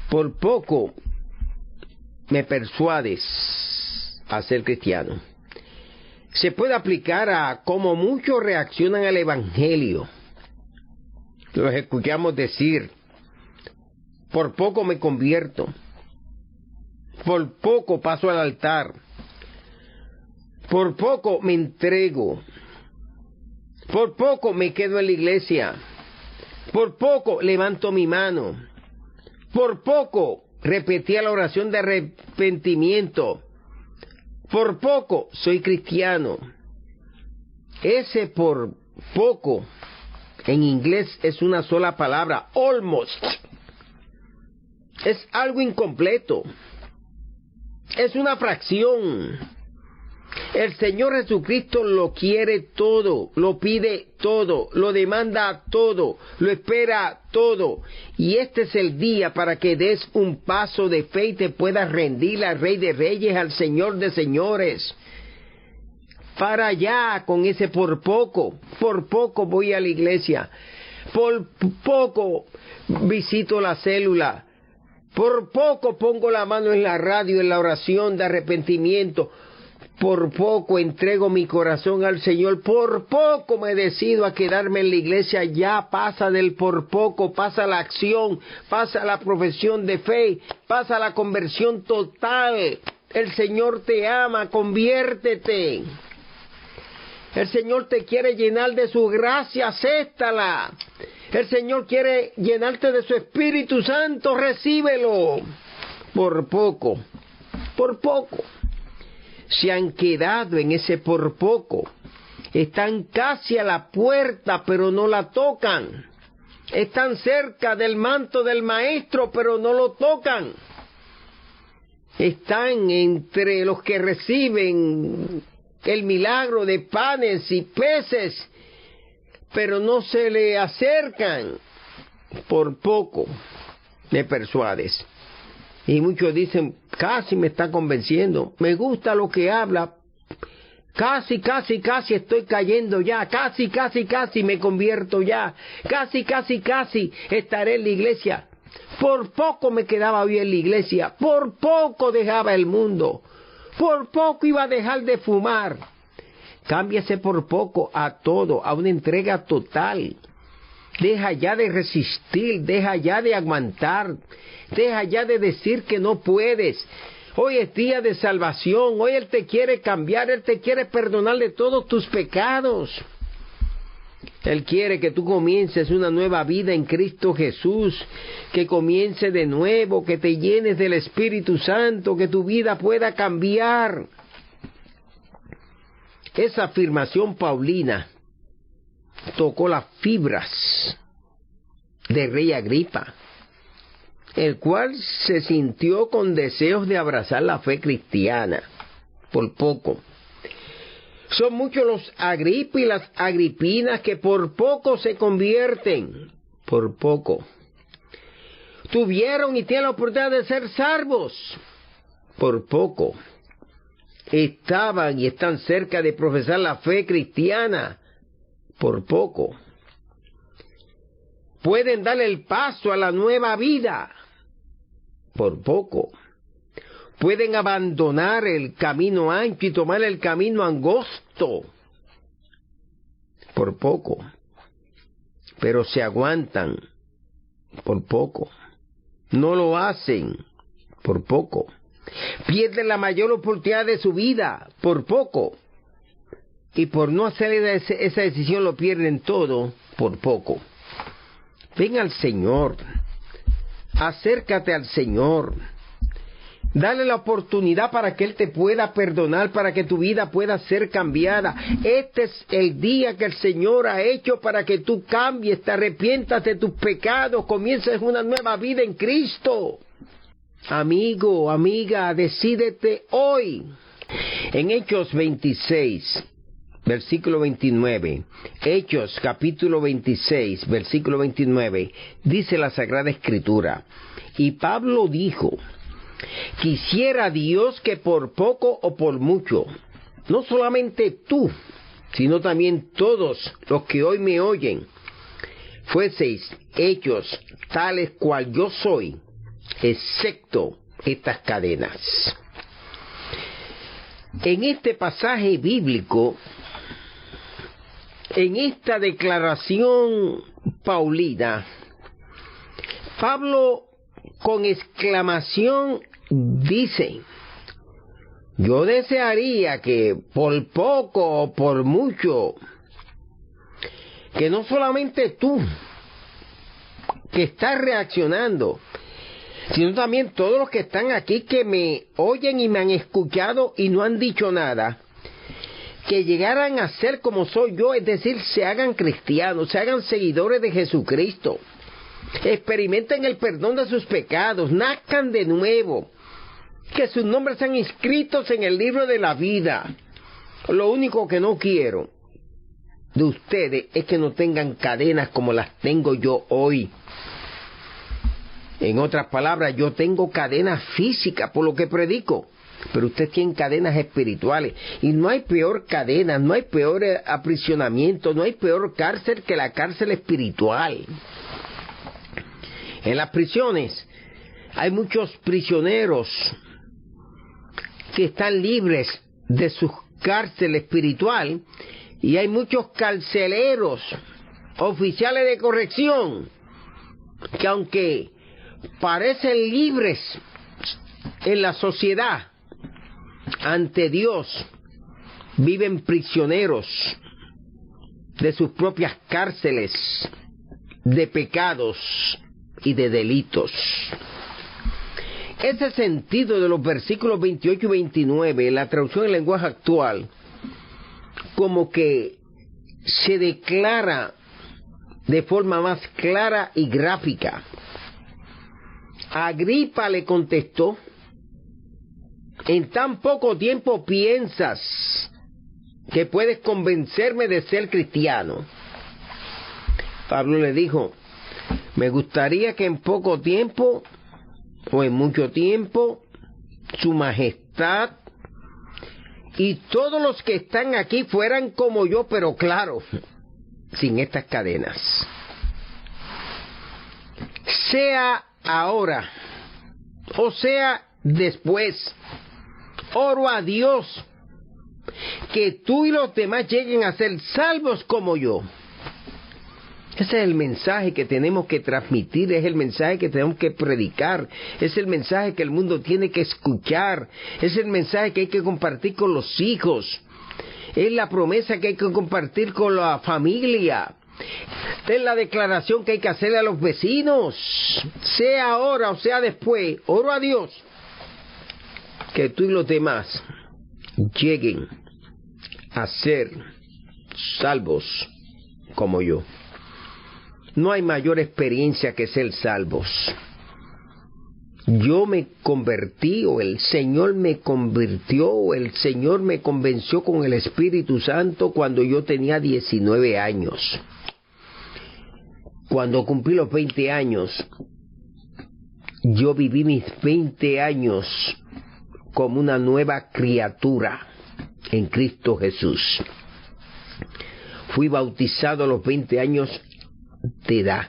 Por poco me persuades a ser cristiano. Se puede aplicar a cómo muchos reaccionan al Evangelio. Los escuchamos decir: por poco me convierto, por poco paso al altar, por poco me entrego, por poco me quedo en la iglesia, por poco levanto mi mano, por poco repetía la oración de arrepentimiento, por poco soy cristiano. Ese por poco en inglés es una sola palabra, almost. Es algo incompleto, es una fracción. El Señor Jesucristo lo quiere todo, lo pide todo, lo demanda todo, lo espera todo. Y este es el día para que des un paso de fe y te puedas rendir al Rey de Reyes, al Señor de Señores. Para allá con ese por poco voy a la iglesia, Por poco visito la célula. Por poco pongo la mano en la radio, en la oración de arrepentimiento. Por poco entrego mi corazón al Señor. Por poco me decido a quedarme en la iglesia. Ya pasa del por poco, pasa la acción, pasa la profesión de fe, pasa la conversión total. El Señor te ama, conviértete. El Señor te quiere llenar de su gracia, acéptala. El Señor quiere llenarte de su Espíritu Santo, recíbelo. Por poco, se han quedado en ese por poco. Están casi a la puerta, pero no la tocan. Están cerca del manto del Maestro, pero no lo tocan. Están entre los que reciben el milagro de panes y peces, pero no se le acercan. Por poco me persuades. Y muchos dicen, casi me está convenciendo, me gusta lo que habla, casi estoy cayendo ya, casi me convierto ya, casi estaré en la iglesia. Por poco me quedaba hoy en la iglesia, por poco dejaba el mundo, por poco iba a dejar de fumar. Cámbiase por poco a todo, a una entrega total. Deja ya de resistir, deja ya de aguantar, deja ya de decir que no puedes. Hoy es día de salvación, hoy Él te quiere cambiar, Él te quiere perdonar de todos tus pecados. Él quiere que tú comiences una nueva vida en Cristo Jesús, que comience de nuevo, que te llenes del Espíritu Santo, que tu vida pueda cambiar. Esa afirmación paulina tocó las fibras del rey Agripa, el cual se sintió con deseos de abrazar la fe cristiana. Por poco. Son muchos los Agripa y las Agripinas que por poco se convierten. Por poco. Tuvieron y tienen la oportunidad de ser salvos. Por poco. Estaban y están cerca de profesar la fe cristiana. Por poco. Pueden dar el paso a la nueva vida. Por poco. Pueden abandonar el camino ancho y tomar el camino angosto. Por poco. Pero se aguantan. Por poco. No lo hacen. Por poco. Pierden la mayor oportunidad de su vida. Por poco. Y por no hacer esa decisión lo pierden todo. Por poco. Ven al Señor. Acércate al Señor. Dale la oportunidad para que Él te pueda perdonar, para que tu vida pueda ser cambiada. Este es el día que el Señor ha hecho para que tú cambies, te arrepientas de tus pecados, comiences una nueva vida en Cristo. Amigo, amiga, decídete hoy. En Hechos 26, versículo 29, Hechos capítulo 26, versículo 29, dice la Sagrada Escritura, y Pablo dijo, quisiera Dios que por poco o por mucho, no solamente tú, sino también todos los que hoy me oyen, fueseis hechos tales cual yo soy, excepto estas cadenas. En este pasaje bíblico, en esta declaración paulina, Pablo con exclamación dice, yo desearía que por poco o por mucho, que no solamente tú que estás reaccionando, sino también todos los que están aquí que me oyen y me han escuchado y no han dicho nada, que llegaran a ser como soy yo, es decir, se hagan cristianos, se hagan seguidores de Jesucristo, experimenten el perdón de sus pecados, nazcan de nuevo, que sus nombres sean inscritos en el libro de la vida. Lo único que no quiero de ustedes es que no tengan cadenas como las tengo yo hoy. En otras palabras, yo tengo cadenas físicas por lo que predico. pero usted tiene cadenas espirituales, y no hay peor cadena, no hay peor aprisionamiento, no hay peor cárcel que la cárcel espiritual. En las prisiones hay muchos prisioneros que están libres de su cárcel espiritual, y hay muchos carceleros, oficiales de corrección, que aunque parecen libres en la sociedad, ante Dios viven prisioneros de sus propias cárceles de pecados y de delitos. Ese sentido de los versículos 28 y 29, la traducción en lenguaje actual, como que se declara de forma más clara y gráfica. Agripa le contestó: ¿en tan poco tiempo piensas que puedes convencerme de ser cristiano? Pablo le dijo: me gustaría que en poco tiempo o en mucho tiempo su majestad y todos los que están aquí fueran como yo, pero claro, sin estas cadenas. Sea ahora o sea después, oro a Dios que tú y los demás lleguen a ser salvos como yo. Ese es el mensaje que tenemos que transmitir, es el mensaje que tenemos que predicar, es el mensaje que el mundo tiene que escuchar, es el mensaje que hay que compartir con los hijos, es la promesa que hay que compartir con la familia, es la declaración que hay que hacerle a los vecinos. Sea ahora o sea después, oro a Dios que tú y los demás lleguen a ser salvos como yo. No hay mayor experiencia que ser salvos. Yo me convertí, o el Señor me convirtió, o el Señor me convenció con el Espíritu Santo cuando yo tenía 19 años. Cuando cumplí los 20 años, yo viví mis 20 años como una nueva criatura en Cristo Jesús. Fui bautizado a los 20 años de edad.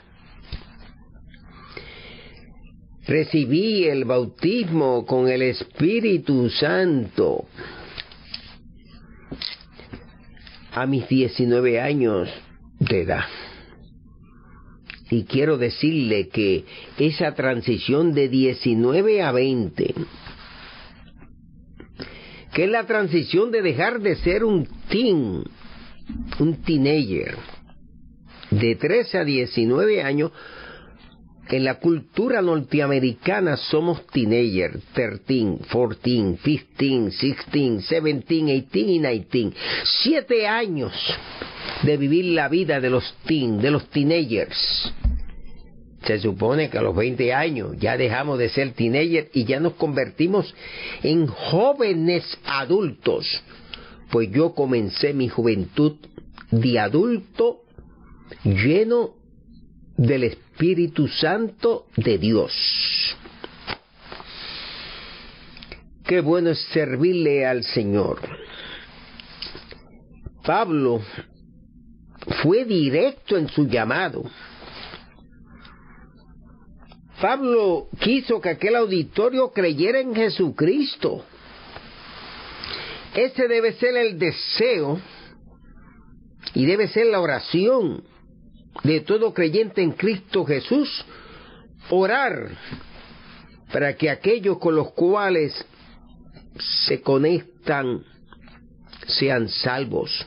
Recibí el bautismo con el Espíritu Santo a mis 19 años de edad. Y quiero decirle que esa transición de 19 a 20, que es la transición de dejar de ser un teenager, de 13 a 19 años, en la cultura norteamericana somos teenagers, 13, 14, 15, 16, 17, 18 y 19. 7 años de vivir la vida de los teenagers. Se supone que a los 20 años ya dejamos de ser teenagers y ya nos convertimos en jóvenes adultos. Pues yo comencé mi juventud de adulto lleno del Espíritu Santo de Dios. Qué bueno es servirle al Señor. Pablo fue directo en su llamado. Pablo quiso que aquel auditorio creyera en Jesucristo. Ese debe ser el deseo y debe ser la oración de todo creyente en Cristo Jesús, orar para que aquellos con los cuales se conectan sean salvos.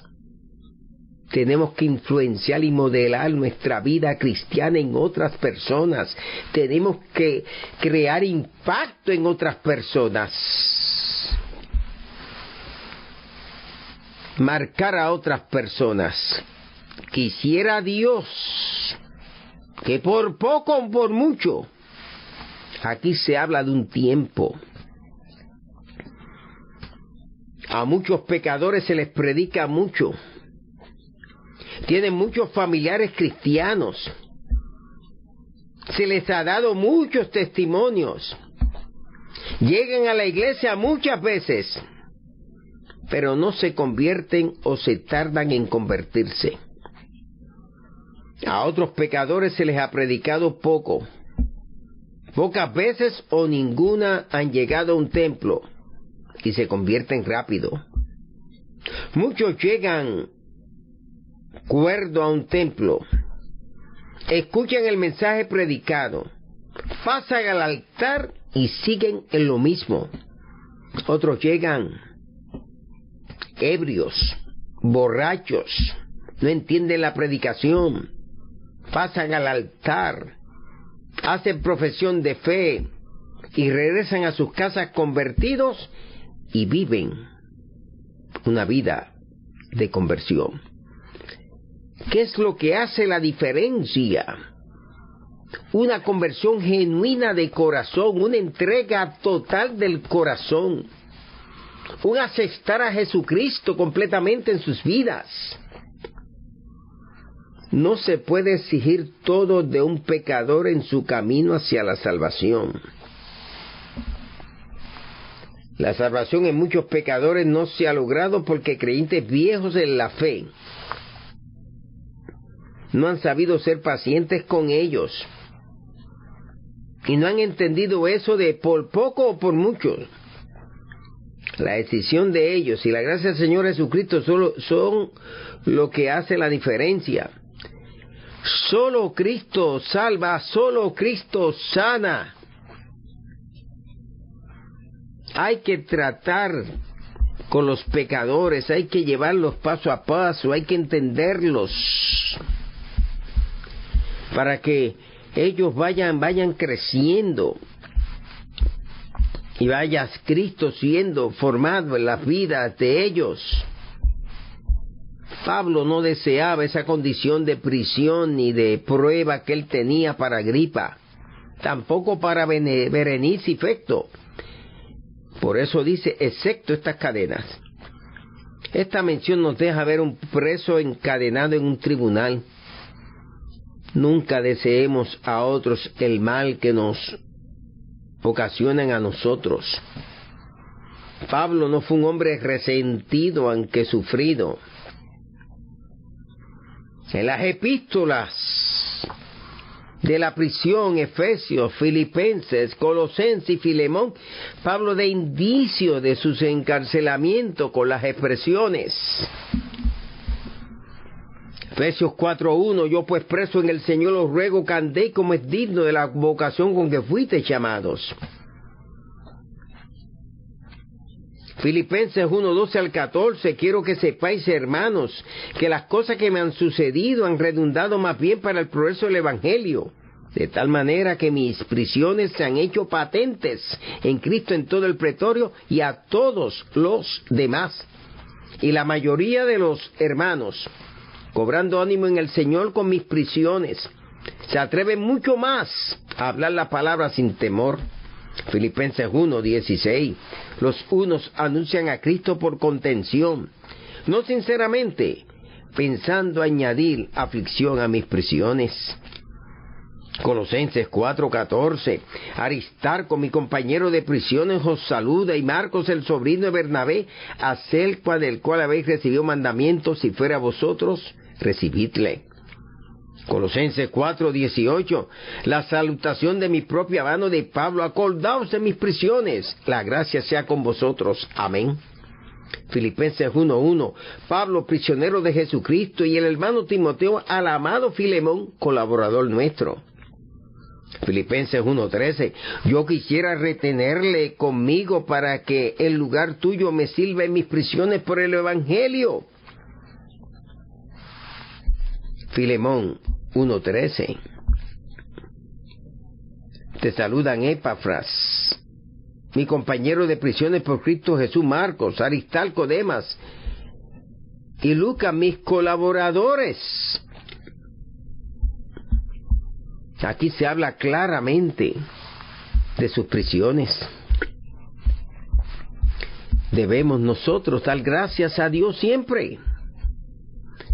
Tenemos que influenciar y modelar nuestra vida cristiana en otras personas. Tenemos que crear impacto en otras personas. Marcar a otras personas. Quisiera Dios que por poco o por mucho, aquí se habla de un tiempo, a muchos pecadores se les predica mucho, tienen muchos familiares cristianos, se les ha dado muchos testimonios, Llegan a la iglesia muchas veces, pero no se convierten o se tardan en convertirse. A otros pecadores se les ha predicado poco. Pocas veces o ninguna han llegado a un templo y se convierten rápido. Muchos llegan cuerdo a un templo, escuchan el mensaje predicado, pasan al altar y siguen en lo mismo. Otros llegan ebrios, borrachos, no entienden la predicación, pasan al altar, hacen profesión de fe y regresan a sus casas convertidos y viven una vida de conversión. ¿Qué es lo que hace la diferencia? Una conversión genuina de corazón, una entrega total del corazón, un aceptar a Jesucristo completamente en sus vidas. No se puede exigir todo de un pecador en su camino hacia la salvación. La salvación en muchos pecadores no se ha logrado porque creyentes viejos en la fe no han sabido ser pacientes con ellos y no han entendido eso de por poco o por mucho. La decisión de ellos y la gracia del Señor Jesucristo son lo que hace la diferencia. Solo Cristo salva, solo Cristo sana. Hay que tratar con los pecadores, hay que llevarlos paso a paso, hay que entenderlos para que ellos vayan creciendo y vaya Cristo siendo formado en las vidas de ellos. Pablo no deseaba esa condición de prisión ni de prueba que él tenía para Agripa, tampoco para Berenice y Festo. Por eso dice, excepto estas cadenas. Esta mención nos deja ver un preso encadenado en un tribunal. Nunca deseemos a otros el mal que nos ocasionan a nosotros. Pablo no fue un hombre resentido aunque sufrido. En las epístolas de la prisión, Efesios, Filipenses, Colosenses y Filemón, Pablo da indicio de sus encarcelamientos con las expresiones. Efesios 4:1, yo pues preso en el Señor os ruego que andéis como es digno de la vocación con que fuisteis llamados. Filipenses 1:12 al 14, quiero que sepáis, hermanos, que las cosas que me han sucedido han redundado más bien para el progreso del Evangelio, de tal manera que mis prisiones se han hecho patentes en Cristo en todo el pretorio y a todos los demás. Y la mayoría de los hermanos, cobrando ánimo en el Señor con mis prisiones, se atreven mucho más a hablar la palabra sin temor. Filipenses 1:16, los unos anuncian a Cristo por contención, no sinceramente, pensando añadir aflicción a mis prisiones. Colosenses 4:14, Aristarco, mi compañero de prisiones, os saluda, y Marcos, el sobrino de Bernabé, acerca del cual habéis recibido mandamientos, si fuera vosotros, recibidle. Colosenses 4:18, la salutación de mi propia mano de Pablo, acordaos de mis prisiones, la gracia sea con vosotros, amén. Filipenses 1:1, Pablo, prisionero de Jesucristo, y el hermano Timoteo, al amado Filemón, colaborador nuestro. Filipenses 1:13, yo quisiera retenerle conmigo para que el lugar tuyo me sirva en mis prisiones por el Evangelio. Filemón 1:13, te saludan Epafras, mi compañero de prisiones por Cristo Jesús, Marcos, Aristarco, Demas y Lucas, mis colaboradores. Aquí se habla claramente de sus prisiones. Debemos nosotros dar gracias a Dios siempre.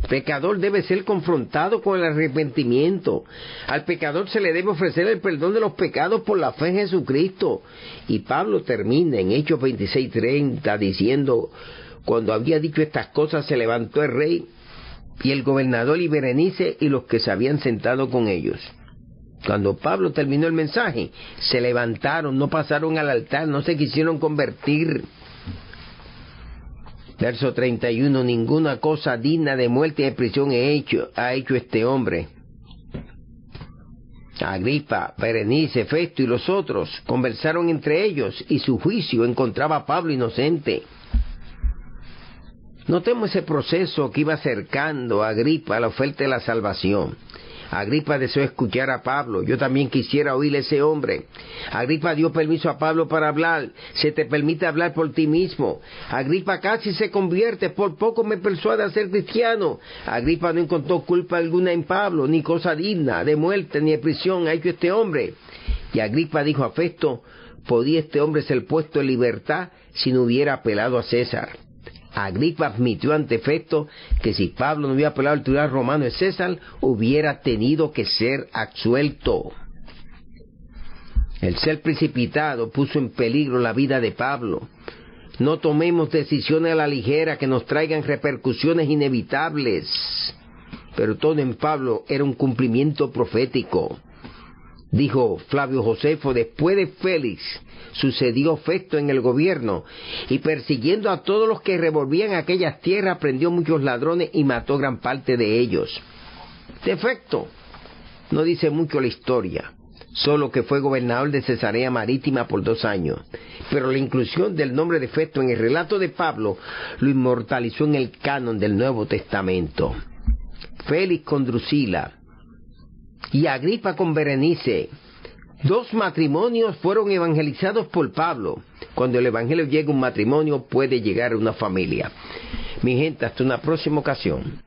Pecador debe ser confrontado con el arrepentimiento. Al pecador se le debe ofrecer el perdón de los pecados por la fe en Jesucristo. Y Pablo termina en Hechos 26:30 diciendo: cuando había dicho estas cosas, se levantó el rey y el gobernador y Berenice y los que se habían sentado con ellos. Cuando Pablo terminó el mensaje, se levantaron, no pasaron al altar, no se quisieron convertir. Verso 31, ninguna cosa digna de muerte y de prisión ha hecho este hombre. Agripa, Berenice, Festo y los otros conversaron entre ellos, y su juicio encontraba a Pablo inocente. Notemos ese proceso que iba acercando a Agripa a la oferta de la salvación. Agripa deseó escuchar a Pablo. Yo también quisiera oír a ese hombre. Agripa dio permiso a Pablo para hablar. Se te permite hablar por ti mismo. Agripa casi se convierte. Por poco me persuade a ser cristiano. Agripa no encontró culpa alguna en Pablo, ni cosa digna de muerte ni de prisión ha hecho este hombre. Y Agripa dijo a Festo: ¿podía este hombre ser puesto en libertad si no hubiera apelado a César? Agripa admitió ante Festo que si Pablo no hubiera apelado al tribunal romano de César, hubiera tenido que ser absuelto. El ser precipitado puso en peligro la vida de Pablo. No tomemos decisiones a la ligera que nos traigan repercusiones inevitables. Pero todo en Pablo era un cumplimiento profético. Dijo Flavio Josefo: después de Félix sucedió Festo en el gobierno, y persiguiendo a todos los que revolvían aquellas tierras, prendió muchos ladrones y mató gran parte de ellos. De Festo no dice mucho la historia, solo que fue gobernador de Cesarea Marítima por 2 años. Pero la inclusión del nombre de Festo en el relato de Pablo lo inmortalizó en el canon del Nuevo Testamento. Félix con Drusila y Agripa con Berenice, 2 matrimonios fueron evangelizados por Pablo. Cuando el evangelio llega a un matrimonio, puede llegar a una familia. Mi gente, hasta una próxima ocasión.